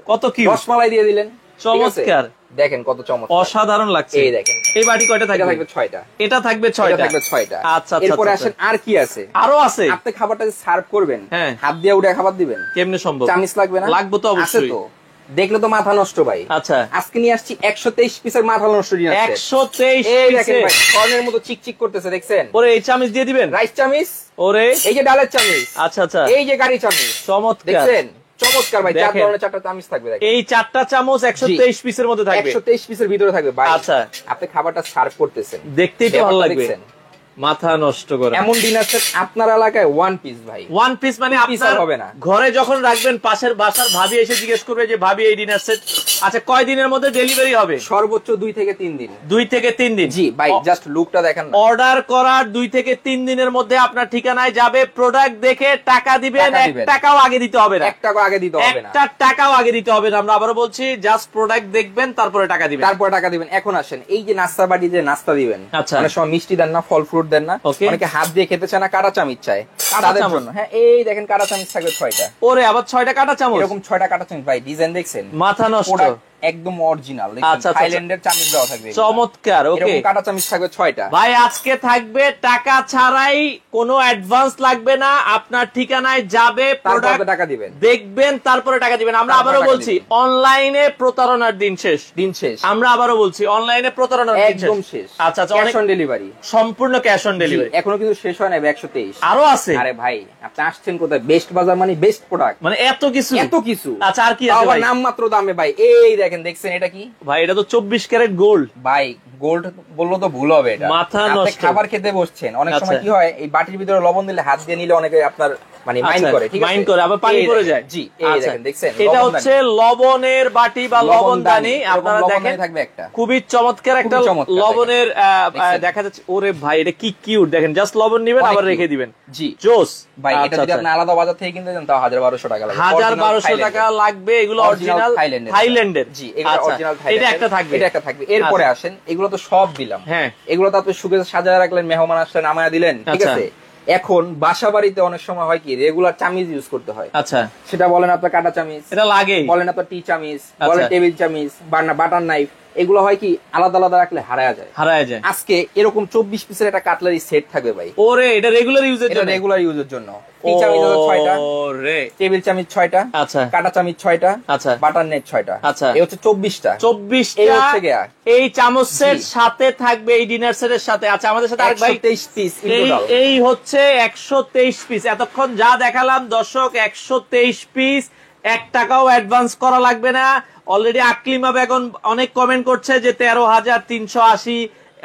[SPEAKER 2] কত কি
[SPEAKER 1] রসমালাই দিয়ে দিলেন। ঠিক আছে?
[SPEAKER 2] চমৎকার,
[SPEAKER 1] দেখেন কত চমৎকার,
[SPEAKER 2] অসাধারণ লাগছে।
[SPEAKER 1] এই দেখেন।
[SPEAKER 2] এই বাটি কয়টা
[SPEAKER 1] এটা
[SPEAKER 2] থাকবে?
[SPEAKER 1] থাকবে 6টা।
[SPEAKER 2] এটা থাকবে
[SPEAKER 1] এটা
[SPEAKER 2] 6টা।
[SPEAKER 1] থাকবে 6টা।
[SPEAKER 2] আচ্ছা, আচ্ছা,
[SPEAKER 1] এরপরে
[SPEAKER 2] আচ্ছা।
[SPEAKER 1] আসেন আর কি আছে।
[SPEAKER 2] আরো আছে?
[SPEAKER 1] আপনি খাবারটা সার্ভ করবেন,
[SPEAKER 2] হ্যাঁ।
[SPEAKER 1] হাত দিয়ে উঠে খাবার দিবেন,
[SPEAKER 2] কেমনে সম্ভব?
[SPEAKER 1] চামিচ লাগবে না?
[SPEAKER 2] লাগবে তো
[SPEAKER 1] আছে
[SPEAKER 2] অবশ্যই।
[SPEAKER 1] তো, দেখলে তো মাথা নষ্ট ভাই।
[SPEAKER 2] আচ্ছা,
[SPEAKER 1] আজকে নিয়ে আসছি 123 পিসের মাথা নষ্ট ডিনার সেট।
[SPEAKER 2] 123
[SPEAKER 1] এই দেখেন
[SPEAKER 2] পিসে।
[SPEAKER 1] ভাই, কর্নের মতো চিকচিক করতেছে, দেখছেন?
[SPEAKER 2] ওরে, এই চামচ দিয়ে দিবেন?
[SPEAKER 1] রাইস চামিচ,
[SPEAKER 2] ওরে,
[SPEAKER 1] এই যে ডালের চামিচ,
[SPEAKER 2] আচ্ছা আচ্ছা,
[SPEAKER 1] এই যে গাড়ি চামিচ,
[SPEAKER 2] চমৎকার।
[SPEAKER 1] দেখছেন? চমৎকার ভাই, 4
[SPEAKER 2] দেখেন।
[SPEAKER 1] ধরনের 4টা চামিচ থাকবে দেখেন।
[SPEAKER 2] এই 4টা চামচ 123 পিসের মধ্যে থাকবে।
[SPEAKER 1] 123 পিসের ভিতরে থাকবে ভাই।
[SPEAKER 2] আচ্ছা।
[SPEAKER 1] আপনি খাবারটা সার্ভ করতেছেন,
[SPEAKER 2] দেখতেই তো ভালো
[SPEAKER 1] ব্যাপারটা
[SPEAKER 2] লাগবে,
[SPEAKER 1] দেখছেন?
[SPEAKER 2] মাথা নষ্ট করে।
[SPEAKER 1] এমন ডিনার সেট আপনার এলাকায় 1 পিস ভাই।
[SPEAKER 2] ওয়ান পিস মানে
[SPEAKER 1] Two piece
[SPEAKER 2] আপনার
[SPEAKER 1] আর হবে না।
[SPEAKER 2] ঘরে যখন রাখবেন, পাশের বাসার ভাবি এসে জিজ্ঞেস করবে যে ভাবি এই ডিনার সেট। আচ্ছা, কয় দিনের মধ্যে ডেলিভারি হবে?
[SPEAKER 1] সর্বোচ্চ 2 থেকে 3 দিন।
[SPEAKER 2] 2 থেকে 3 দিন।
[SPEAKER 1] জি ভাই, জাস্ট লুকটা দেখেন না।
[SPEAKER 2] অর্ডার করার 2 থেকে 3 দিনের মধ্যে আপনার ঠিকানায় যাবে, প্রোডাক্ট দেখে টাকা দিবেন,
[SPEAKER 1] টাকা
[SPEAKER 2] 1
[SPEAKER 1] দিবেন।
[SPEAKER 2] টাকাও আগে দিতে হবে না।
[SPEAKER 1] 1 টাকা আগে দিতে হবে না।
[SPEAKER 2] একটা টাকাও আগে দিতে হবে না। আমরা আবারও বলছি, জাস্ট প্রোডাক্ট দেখবেন, তারপরে টাকা দিবেন।
[SPEAKER 1] তারপর টাকা দিবেন। এখন আসেন, এই যে নাস্তা বাটি যে নাস্তা দিবেন,
[SPEAKER 2] আচ্ছা।
[SPEAKER 1] অনেক সময় মিষ্টি দেন না, ফল ফ্রুট দেন না,
[SPEAKER 2] Okay.
[SPEAKER 1] অনেকে হাত দিয়ে খেতে চায় না, কাটা চামচ চায়,
[SPEAKER 2] কাঁটা
[SPEAKER 1] তাদের
[SPEAKER 2] চামচ।
[SPEAKER 1] জন্য হ্যাঁ, এই দেখেন কাটা চামচ থাকবে 6টা।
[SPEAKER 2] ওরে, আবার 6টা কাটা চামচ,
[SPEAKER 1] এরকম 6টা কাটা চামচ ভাই, ডিজাইন দেখছেন?
[SPEAKER 2] মাথা নষ্ট।
[SPEAKER 1] Product একদম অরিজিনাল,
[SPEAKER 2] আচ্ছা, আচ্ছা,
[SPEAKER 1] থাইল্যান্ডের চামচ দেওয়া থাকবে।
[SPEAKER 2] চমৎকার। ওকে
[SPEAKER 1] এরকম কাটা চামচ থাকবে 6টা।
[SPEAKER 2] ভাই, আজকে থাকবে টাকা ছাড়াই, কোনো অ্যাডভান্স লাগবে না, আপনার ঠিকানায় যাবে,
[SPEAKER 1] তারপর
[SPEAKER 2] প্রোডাক্ট
[SPEAKER 1] আপনি টাকা দিবেন,
[SPEAKER 2] দেখবেন, তারপরে টাকা দিবেন। আমরা
[SPEAKER 1] তারপরে
[SPEAKER 2] আবারও
[SPEAKER 1] টাকা
[SPEAKER 2] বলছি,
[SPEAKER 1] দিবেন।
[SPEAKER 2] অনলাইনে প্রতারণার দিন শেষ।
[SPEAKER 1] দিন শেষ,
[SPEAKER 2] আমরা আবারও বলছি, অনলাইনে প্রতারণার দিন
[SPEAKER 1] একদম শেষ।
[SPEAKER 2] আচ্ছা আচ্ছা,
[SPEAKER 1] ক্যাশ
[SPEAKER 2] অনেক
[SPEAKER 1] অন ডেলিভারি,
[SPEAKER 2] সম্পূর্ণ ক্যাশ অন ডেলিভারি।
[SPEAKER 1] এখনো কিন্তু শেষ হয় না 123।
[SPEAKER 2] আরো আছে?
[SPEAKER 1] আরে ভাই, আপনি আসছেন কোথায়? বেস্ট বাজার মানে বেস্ট প্রোডাক্ট,
[SPEAKER 2] মানে এত কিছু?
[SPEAKER 1] এত কিছু।
[SPEAKER 2] আচ্ছা, আর কি
[SPEAKER 1] তাও
[SPEAKER 2] আছে
[SPEAKER 1] আবার
[SPEAKER 2] ভাই?
[SPEAKER 1] নাম মাত্র দামে ভাই। এই দেখেন, দেখছেন এটা কি
[SPEAKER 2] ভাই, এটা তো 24 ক্যারেট গোল্ড।
[SPEAKER 1] ভাই? গোল্ড বললো তো ভুল হবে, এটা
[SPEAKER 2] মাথা
[SPEAKER 1] আপনি
[SPEAKER 2] নষ্ট।
[SPEAKER 1] খাবার খেতে বসছেন, অনেক সময়
[SPEAKER 2] আচ্ছা।
[SPEAKER 1] কি হয়, এই বাটির ভিতরে লবণ দিলে হাত দিয়ে নিলে অনেকে আপনার মানে মাইন্ড
[SPEAKER 2] আচ্ছা,
[SPEAKER 1] করে, ঠিক আছে?
[SPEAKER 2] মাইন্ড করে, আবার পানি
[SPEAKER 1] এই
[SPEAKER 2] পড়ে
[SPEAKER 1] দেখেন,
[SPEAKER 2] যায়।
[SPEAKER 1] জি এই
[SPEAKER 2] আচ্ছা,
[SPEAKER 1] দেখেন, দেখছেন?
[SPEAKER 2] এটা
[SPEAKER 1] লবণদানি।
[SPEAKER 2] হচ্ছে লবণের বাটি বা লবণদানি।
[SPEAKER 1] এরকম
[SPEAKER 2] আপনারা
[SPEAKER 1] লবণদানি
[SPEAKER 2] দেখেন,
[SPEAKER 1] থাকবে একটা।
[SPEAKER 2] খুবই চমৎকার একটা
[SPEAKER 1] খুবই চমৎকার,
[SPEAKER 2] লবণের
[SPEAKER 1] দেখছেন?
[SPEAKER 2] দেখা যাচ্ছে। ওরে ভাই, এটা কি কিউট, দেখেন, জাস্ট লবণ নিবেন,
[SPEAKER 1] অনেক
[SPEAKER 2] আবার
[SPEAKER 1] cute।
[SPEAKER 2] রেখে দিবেন।
[SPEAKER 1] জি
[SPEAKER 2] জোস
[SPEAKER 1] ভাই, এটা
[SPEAKER 2] আচ্ছা,
[SPEAKER 1] যদি আপনি
[SPEAKER 2] আচ্ছা।
[SPEAKER 1] আলাদা বাজার থেকে কিনতে যান তাও 1000-1200 টাকা লাগবে।
[SPEAKER 2] 1000-1200 টাকা লাগবে। এগুলো অরিজিনাল থাইল্যান্ডের।
[SPEAKER 1] জি, এগুলো
[SPEAKER 2] আচ্ছা,
[SPEAKER 1] অরিজিনাল
[SPEAKER 2] এটা
[SPEAKER 1] থাইল্যান্ডের।
[SPEAKER 2] একটা থাকবে।
[SPEAKER 1] এটা একটা থাকবে। এরপরে আসেন, এগুলো তো সব দিলাম।
[SPEAKER 2] হ্যাঁ।
[SPEAKER 1] এগুলো তো আপনি সুখে সাজায় রাখলেন, মেহমান আসলে নামায়া দিলেন, ঠিক
[SPEAKER 2] আচ্ছা।
[SPEAKER 1] আছে? এখন বাসা বাড়িতে অনেক সময় হয় কি, রেগুলার চামিচ ইউজ করতে হয়।
[SPEAKER 2] আচ্ছা,
[SPEAKER 1] সেটা বলেন আপনার কাটা চামিচ,
[SPEAKER 2] এটা লাগে।
[SPEAKER 1] বলেন আপনার টি চামিচ,
[SPEAKER 2] আচ্ছা।
[SPEAKER 1] বলেন টেবিল চামিচ, বাটার নাইফ, এগুলো হয় কি আলাদা আলাদা রাখলে হারায় যায়।
[SPEAKER 2] হারায় যায়।
[SPEAKER 1] আজকে এরকম 24 পিসের একটা কাটলারি সেট থাকবে ভাই,
[SPEAKER 2] ওরে, এটা রেগুলার ইউজের
[SPEAKER 1] এটা
[SPEAKER 2] জন্য।
[SPEAKER 1] রেগুলার ইউজের জন্য। টি চামিচ হলো 6টা,
[SPEAKER 2] ওরে,
[SPEAKER 1] টেবিল চামিচ 6টা,
[SPEAKER 2] আচ্ছা
[SPEAKER 1] কাটা চামিচ 6টা,
[SPEAKER 2] আচ্ছা।
[SPEAKER 1] বাটার নেট 6টা,
[SPEAKER 2] আচ্ছা।
[SPEAKER 1] এই হচ্ছে 24টা।
[SPEAKER 2] 24টা
[SPEAKER 1] এই হচ্ছে গিয়া।
[SPEAKER 2] এই চামচ সেট
[SPEAKER 1] জি।
[SPEAKER 2] সাথে থাকবে, এই ডিনার সেটের সাথে। আচ্ছা, আমাদের সাথে আরেক ভাই,
[SPEAKER 1] 123 পিস ইন
[SPEAKER 2] এই
[SPEAKER 1] টোটাল।
[SPEAKER 2] এই হচ্ছে 123 পিস। এতক্ষণ যা দেখালাম দর্শক, 123 পিস, 1 টাকাও অ্যাডভান্স করা লাগবে না। অলরেডি আকলিমা বেগম অনেক কমেন্ট করছে যে 13,380,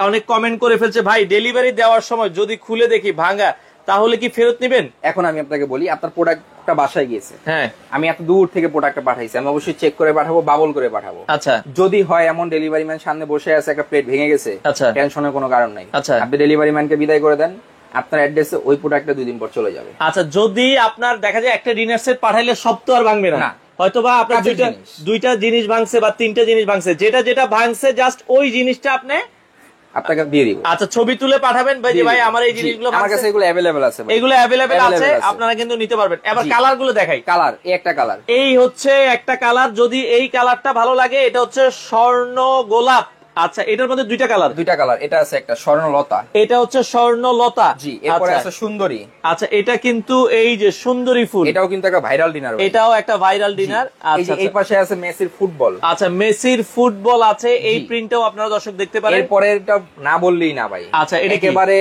[SPEAKER 2] অনেক কমেন্ট করে ফেলছে। ভাই, ডেলিভারি দেওয়ার সময় যদি খুলে দেখি ভাঙা, তাহলে কি ফেরত নেবেন?
[SPEAKER 1] এখন আমি আপনাকে বলি, আপনার প্রোডাক্টটা বাসায় গিয়েছে,
[SPEAKER 2] হ্যাঁ,
[SPEAKER 1] আমি এত দূর থেকে প্রোডাক্টটা পাঠাইছি, আমি অবশ্যই চেক করে পাঠাবো, বাবল করে পাঠাবো।
[SPEAKER 2] আচ্ছা
[SPEAKER 1] যদি হয় এমন ডেলিভারি ম্যান সামনে বসে আছে, একটা প্লেট ভেঙে গেছে,
[SPEAKER 2] আচ্ছা।
[SPEAKER 1] টেনশনের কোনো কারণ নাই।
[SPEAKER 2] আচ্ছা।
[SPEAKER 1] আপনি ডেলিভারি ম্যানকে বিদায় করে দেন, আপনার অ্যাড্রেসে ওই প্রোডাক্টটা 2 দিন পর চলে যাবে।
[SPEAKER 2] আচ্ছা, যদি আপনার দেখা যায় একটা ডিনার সেট পাঠাইলে সব তো আর ভাঙবে না,
[SPEAKER 1] না।
[SPEAKER 2] হয়তোবা আপনার
[SPEAKER 1] কাজের জিনিস।
[SPEAKER 2] দুইটা জিনিস ভাঙছে বা 3টা জিনিস ভাঙছে, যেটা যেটা ভাঙছে জাস্ট ওই জিনিসটা আপনি
[SPEAKER 1] আপনাকে দিয়ে দিব।
[SPEAKER 2] আচ্ছা ছবি তুলে পাঠাবেন ভাই, যে
[SPEAKER 1] দিয়ে
[SPEAKER 2] ভাই
[SPEAKER 1] দিব।
[SPEAKER 2] আমার এই
[SPEAKER 1] জি,
[SPEAKER 2] জিনিসগুলো
[SPEAKER 1] আমার কাছে এগুলো অ্যাভেলেবেল আছে ভাই।
[SPEAKER 2] এগুলো অ্যাভেলেবেল আছে,
[SPEAKER 1] Available আছে।
[SPEAKER 2] আপনারা কিন্তু নিতে পারবেন। এবার
[SPEAKER 1] জি।
[SPEAKER 2] কালার গুলো দেখাই।
[SPEAKER 1] কালার, এই একটা কালার,
[SPEAKER 2] এই হচ্ছে একটা কালার, যদি এই কালারটা ভালো লাগে, এটা হচ্ছে স্বর্ণ গোলাপ। আচ্ছা, এটার মধ্যে 2টা কালার।
[SPEAKER 1] 2টা কালার। এটা আছে একটা স্বর্ণলতা,
[SPEAKER 2] এটা হচ্ছে স্বর্ণলতা।
[SPEAKER 1] জি। এরপরে
[SPEAKER 2] আচ্ছা।
[SPEAKER 1] আছে সুন্দরী।
[SPEAKER 2] আচ্ছা, এটা কিন্তু এই যে সুন্দরী ফুল,
[SPEAKER 1] এটাও কিন্তু একটা ভাইরাল ডিনার।
[SPEAKER 2] এটাও একটা ভাইরাল ডিনার।
[SPEAKER 1] এই যে এই পাশে আছে মেসির ফুটবল।
[SPEAKER 2] আচ্ছা, মেসির ফুটবল আছে, এই
[SPEAKER 1] জি।
[SPEAKER 2] প্রিন্টটাও আপনারা দর্শক দেখতে পারেন।
[SPEAKER 1] এরপরে এটা না বললেই না ভাই।
[SPEAKER 2] আচ্ছা, এটা কি?
[SPEAKER 1] একেবারে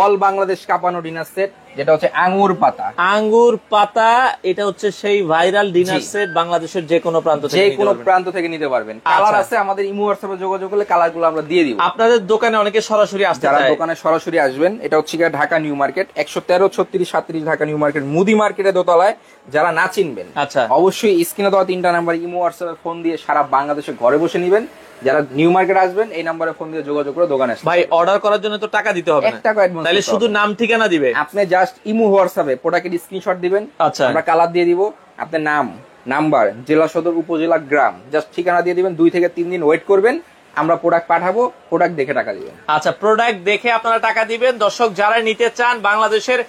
[SPEAKER 1] অল বাংলাদেশ কাঁপানো ডিনার সেট, যেটা হচ্ছে আঙ্গুর পাতা।
[SPEAKER 2] আঙ্গুর পাতা, এটা হচ্ছে সেই ভাইরাল ডিনার
[SPEAKER 1] জি।
[SPEAKER 2] সেট, বাংলাদেশের যে কোনো প্রান্ত থেকে
[SPEAKER 1] যে
[SPEAKER 2] নিতে
[SPEAKER 1] কোনো
[SPEAKER 2] পারবেন।
[SPEAKER 1] প্রান্ত থেকে নিতে পারবেন। কালার
[SPEAKER 2] আচ্ছা।
[SPEAKER 1] আছে, আমাদের ইমো হোয়াটসঅ্যাপে যোগাযোগ করলে কালার গুলো আমরা দিয়ে দিব।
[SPEAKER 2] আপনাদের দোকানে অনেকে সরাসরি আসতে
[SPEAKER 1] যারা
[SPEAKER 2] চায়,
[SPEAKER 1] দোকানে সরাসরি আসবেন, এটা হচ্ছে গিয়ে Dhaka new market 113 36 37 Dhaka new market মুদি মার্কেটের দোতলায়। যারা না চিনবেন
[SPEAKER 2] আচ্ছা।
[SPEAKER 1] অবশ্যই স্ক্রিনে দেওয়া 3টা নাম্বার ইমো হোয়াটসঅ্যাপে ফোন দিয়ে সারা বাংলাদেশে ঘরে বসে নেবেন। যারা নিউ মার্কেট আসবেন এই নাম্বারে ফোন দিয়ে যোগাযোগ করে দোকানে আসবেন।
[SPEAKER 2] ভাই অর্ডার করার জন্য তো টাকা দিতে হবে না,
[SPEAKER 1] 1 টাকা অ্যাডভান্স
[SPEAKER 2] তাহলে শুধু নাম ঠিকানা দিবে।
[SPEAKER 1] আপনি জাস্ট ইমো হোয়াটসঅ্যাপে প্রোডাক্টের স্ক্রিনশট দিবেন,
[SPEAKER 2] আচ্ছা।
[SPEAKER 1] আমরা কালার দিয়ে দিব, আপনার নাম, নাম্বার, জেলা সদর, উপজেলা, গ্রাম, জাস্ট ঠিকানা দিয়ে দিবেন। 2 থেকে 3 দিন ওয়েট করবেন, আমরা প্রোডাক্ট পাঠাবো, প্রোডাক্ট দেখে টাকা দিবেন।
[SPEAKER 2] আচ্ছা, প্রোডাক্ট দেখে আপনারা টাকা দিবেন। দর্শক যারা নিতে চান বাংলাদেশের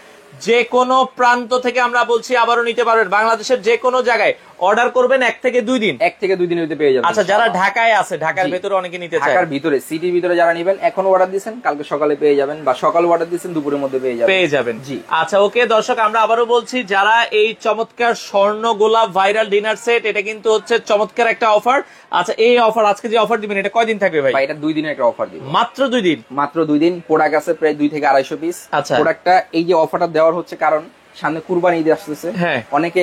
[SPEAKER 2] যে কোনো প্রান্ত থেকে, আমরা বলছি আবারও নিতে পারবেন, বাংলাদেশের যে কোনো জায়গায় অর্ডার করবেন 1 থেকে 2 দিন।
[SPEAKER 1] 1 থেকে 2 দিনের ভিতরে পেয়ে যাবেন।
[SPEAKER 2] আচ্ছা, যারা ঢাকায় আছে, ঢাকার
[SPEAKER 1] জি।
[SPEAKER 2] ভেতরে অনেকে নিতে চায়,
[SPEAKER 1] ঢাকার ভিতরে সিটির ভিতরে যারা নেবেন, এখন অর্ডার দিবেন কালকে সকালে পেয়ে যাবেন, বা সকালে অর্ডার দিবেন দুপুরের মধ্যে পেয়ে যাবেন।
[SPEAKER 2] জি।
[SPEAKER 1] জি।
[SPEAKER 2] আচ্ছা, ওকে দর্শক, আমরা আবারও বলছি যারা এই চমৎকার স্বর্ণ গোলাপ ভাইরাল ডিনার সেট, এটা কিন্তু হচ্ছে চমৎকার একটা অফার। আচ্ছা, এই অফার আজকে যে অফার দিবেন এটা কয়দিন থাকবে ভাই?
[SPEAKER 1] ভাই এটা 2 দিনের একটা অফার দিব।
[SPEAKER 2] মাত্র 2 দিন?
[SPEAKER 1] মাত্র 2 দিন। প্রোডাক্ট আছে প্রায় 2 থেকে 250 পিস।
[SPEAKER 2] আচ্ছা।
[SPEAKER 1] প্রোডাক্টটা এই যে অফারটা দেওয়ার হচ্ছে কারণ সামনে কুরবানি ঈদ আসতেছে।
[SPEAKER 2] হ্যাঁ।
[SPEAKER 1] অনেকে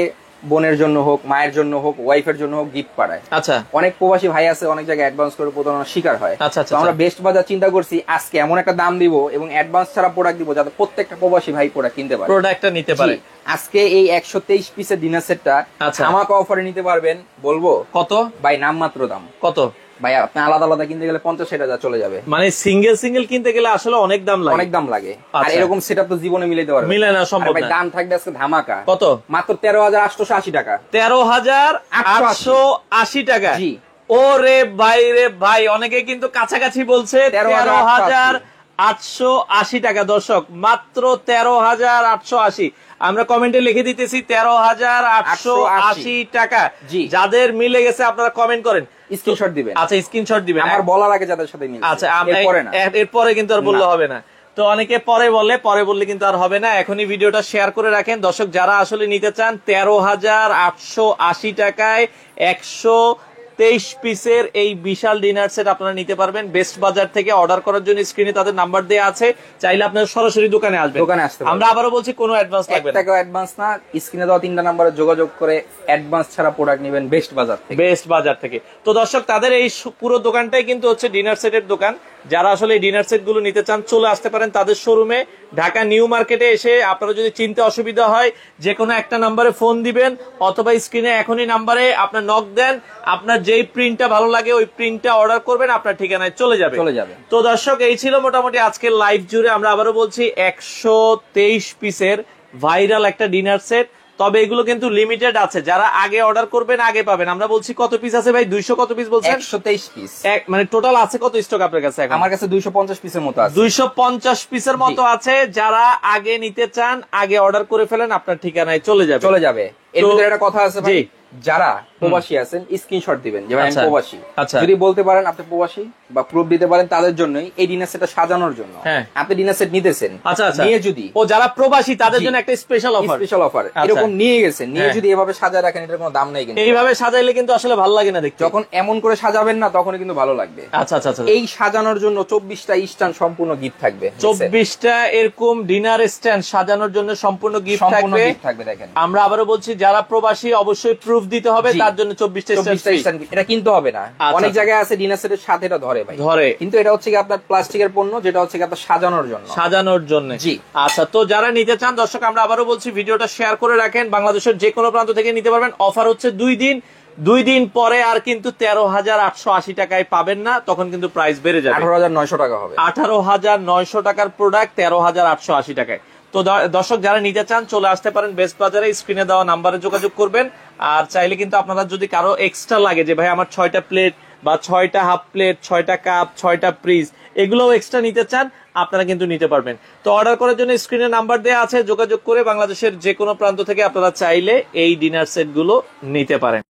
[SPEAKER 1] বোনের জন্য হোক, মায়ের জন্য হোক, ওয়াইফের জন্য হোক গিফট পাঠায়।
[SPEAKER 2] আচ্ছা।
[SPEAKER 1] অনেক প্রবাসী ভাই আছে অনেক জায়গায় অ্যাডভান্স করে প্রতারণার শিকার হয়।
[SPEAKER 2] আচ্ছা, আচ্ছা,
[SPEAKER 1] তো আমরা
[SPEAKER 2] আচ্ছা।
[SPEAKER 1] বেস্ট বাজার চিন্তা করছি আজকে এমন একটা দাম দিব এবং অ্যাডভান্স ছাড়া প্রোডাক্ট দিব যাতে প্রত্যেকটা প্রবাসী ভাই প্রোডাক্ট কিনতে পারে,
[SPEAKER 2] প্রোডাক্টটা নিতে পারে।
[SPEAKER 1] জি। আজকে এই 123 পিসের ডিনার সেটটা
[SPEAKER 2] আচ্ছা।
[SPEAKER 1] আমাকে অফারে নিতে পারবেন, বলবো
[SPEAKER 2] কত
[SPEAKER 1] ভাই? নামমাত্র দাম।
[SPEAKER 2] কত
[SPEAKER 1] ভাই আপনি আলাদা আলাদা কিনতে গেলে 50-60 হাজার চলে যাবে।
[SPEAKER 2] মানে সিঙ্গেল সিঙ্গেল কিনতে গেলে আসলে অনেক দাম লাগে,
[SPEAKER 1] অনেক দাম লাগে। আর
[SPEAKER 2] আচ্ছা।
[SPEAKER 1] এরকম সেটআপ তো জীবনে মিলাইতে পারবে
[SPEAKER 2] মিলে না, সম্ভব
[SPEAKER 1] ভাই।
[SPEAKER 2] না।
[SPEAKER 1] দাম থাকবে আজকে ধামাকা।
[SPEAKER 2] কত?
[SPEAKER 1] মাত্র 13,880 টাকা।
[SPEAKER 2] 13,880 টাকা।
[SPEAKER 1] জি।
[SPEAKER 2] ওরে ভাই রে ভাই, অনেকে কিন্তু কাছাকাছি বলছে 13,880 টাকা। দর্শক মাত্র 13,880। আমরা কমেন্টে লিখে দিতেছি 13,880 টাকা।
[SPEAKER 1] জি।
[SPEAKER 2] যাদের মিলে গেছে আপনারা কমেন্ট করেন,
[SPEAKER 1] স্ক্রিনশট দিবেন।
[SPEAKER 2] আচ্ছা স্ক্রিনশট দিবেন
[SPEAKER 1] আমার বলার আগে যাদের সাথে মিলছে।
[SPEAKER 2] আচ্ছা,
[SPEAKER 1] এরপরে না।
[SPEAKER 2] এরপরে কিন্তু আর বললে
[SPEAKER 1] না।
[SPEAKER 2] হবে না। তো অনেকে পরে বললে কিন্তু আর হবে না। এখনই ভিডিওটা শেয়ার করে রাখেন। দর্শক যারা আসলে নিতে চান 13,880 টাকায় 123 পিসের এই বিশাল ডিনার সেট আপনারা নিতে পারবেন বেস্ট বাজার থেকে। অর্ডার করার জন্য স্ক্রিনে তাদের নাম্বার দেওয়া আছে, চাইলে আপনারা সরাসরি দোকানে আসবেন।
[SPEAKER 1] দোকানে আসতে পারবেন।
[SPEAKER 2] আমরা আবারও বলছি কোনো অ্যাডভান্স লাগবে
[SPEAKER 1] 1
[SPEAKER 2] না।
[SPEAKER 1] টাকা অ্যাডভান্স না, স্ক্রিনে দেওয়া 3টা নাম্বারে যোগাযোগ করে অ্যাডভান্স ছাড়া প্রোডাক্ট নেবেন বেস্ট বাজার থেকে।
[SPEAKER 2] বেস্ট বাজার থেকে। তো দর্শক তাদের এই পুরো দোকানটাই কিন্তু হচ্ছে ডিনার সেটের দোকান। যারা আসলে এই ডিনার সেট গুলো নিতে চান চলে আসতে পারেন তাদের শোরুমে ঢাকা নিউ মার্কেটে এসে। আপনারা যদি চিনতে অসুবিধা হয় যে কোনো একটা নাম্বারে ফোন দিবেন অথবা স্ক্রিনে এখনই নাম্বারে আপনার নক দেন, আপনার যেই প্রিন্টটা ভালো লাগে ওই প্রিন্টটা অর্ডার করবেন, আপনার ঠিকানায় চলে যাবে। তো দর্শক এই ছিল মোটামুটি আজকের লাইভ জুড়ে। আমরা আবারও বলছি 123 পিসের ভাইরাল একটা ডিনার সেট, তবে এগুলো কিন্তু লিমিটেড আছে। যারা আগে অর্ডার করবেন আগে পাবেন। আমরা বলছি কত পিস আছে ভাই? 200 কত পিস বলছেন?
[SPEAKER 1] 123 পিস।
[SPEAKER 2] মানে টোটাল আছে কত স্টক আপনার কাছে এখন?
[SPEAKER 1] আমার কাছে 250 পিসের মতো আছে।
[SPEAKER 2] 250 পিসের মতো আছে। যারা আগে নিতে চান আগে অর্ডার করে ফেলেন, আপনার ঠিকানায় চলে যাবে।
[SPEAKER 1] এর ভিতরে একটা কথা আছে ভাই,
[SPEAKER 2] জি।
[SPEAKER 1] যারা প্রবাসী আছেন স্ক্রিনশট দিবেন যে ভাই আমি
[SPEAKER 2] আচ্ছা।
[SPEAKER 1] প্রবাসী।
[SPEAKER 2] আচ্ছা।
[SPEAKER 1] যদি বলতে পারেন আপনি প্রবাসী বা প্রুফ দিতে পারেন, তাদের জন্যই এই ডিনার সেটটা সাজানোর জন্য।
[SPEAKER 2] হ্যাঁ।
[SPEAKER 1] আপনি ডিনার সেট নিতেছেন,
[SPEAKER 2] আচ্ছা আচ্ছা,
[SPEAKER 1] নিয়ে যদি
[SPEAKER 2] ও যারা প্রবাসী তাদের
[SPEAKER 1] জি।
[SPEAKER 2] জন্য একটা স্পেশাল অফার।
[SPEAKER 1] স্পেশাল অফার
[SPEAKER 2] আচ্ছা।
[SPEAKER 1] এরকম নিয়ে গেছেন, নিয়ে
[SPEAKER 2] হ্যাঁ।
[SPEAKER 1] যদি এভাবে সাজায় রাখেন এটার কোনো দাম নেই কিন্তু।
[SPEAKER 2] এইভাবে সাজাইলে কিন্তু আসলে ভালো লাগে না দেখতে।
[SPEAKER 1] যখন এমন করে সাজাবেন না তখন কিন্তু ভালো লাগবে।
[SPEAKER 2] আচ্ছা আচ্ছা আচ্ছা।
[SPEAKER 1] এই সাজানোর জন্য 24টা স্ট্যান্ড সম্পূর্ণ গিফট থাকবে।
[SPEAKER 2] 24টা এরকম ডিনার স্ট্যান্ড সাজানোর জন্য সম্পূর্ণ গিফট
[SPEAKER 1] সম্পূর্ণ
[SPEAKER 2] থাকবে।
[SPEAKER 1] গিফট থাকবে। দেখেন
[SPEAKER 2] আমরা আবারও বলছি যারা প্রবাসী অবশ্যই প্রুফ দিতে হবে,
[SPEAKER 1] জি।
[SPEAKER 2] তার জন্য 24টা
[SPEAKER 1] স্ট্যান্ড এটা কিনতে হবে না।
[SPEAKER 2] আচ্ছা,
[SPEAKER 1] অনেক
[SPEAKER 2] আচ্ছা।
[SPEAKER 1] জায়গায় আছে ডিনার সেটের সাথে এটা ধরে ভাই,
[SPEAKER 2] ধরে।
[SPEAKER 1] কিন্তু এটা হচ্ছে কি আপনার প্লাস্টিকের পণ্য, যেটা হচ্ছে কি আপনার সাজানোর জন্য।
[SPEAKER 2] সাজানোর জন্য।
[SPEAKER 1] জি।
[SPEAKER 2] আচ্ছা, তো যারা নিতে চান দর্শক আমরা আবারও বলছি ভিডিওটা শেয়ার করে রাখেন। বাংলাদেশের যে কোনো প্রান্ত থেকে নিতে পারবেন। অফার হচ্ছে 2 দিন। 2 দিন পরে আর কিন্তু 13,880 টাকায় পাবেন না, তখন কিন্তু প্রাইস বেড়ে যাবে।
[SPEAKER 1] 18,900 টাকা হবে।
[SPEAKER 2] 18,900 টাকার প্রোডাক্ট 13,880 টাকায়। তো দর্শক যারা নিতে চান চলে আসতে পারেন বেস্ট বাজারে। স্ক্রিনে দেওয়া নাম্বারে যোগাযোগ করবেন। আর চাইলে কিন্তু আপনারা যদি কারো এক্সট্রা লাগে যে ভাই আমার 6টা প্লেট বা 6টা হাফ প্লেট, 6টা কাপ, 6টা ফ্রিজ, এগুলোও এক্সট্রা নিতে চান আপনারা কিন্তু নিতে পারবেন। তো অর্ডার করার জন্য স্ক্রিনে নাম্বার দেওয়া আছে, যোগাযোগ করে বাংলাদেশের যে কোনো প্রান্ত থেকে আপনারা চাইলে এই ডিনার সেট গুলো নিতে পারেন।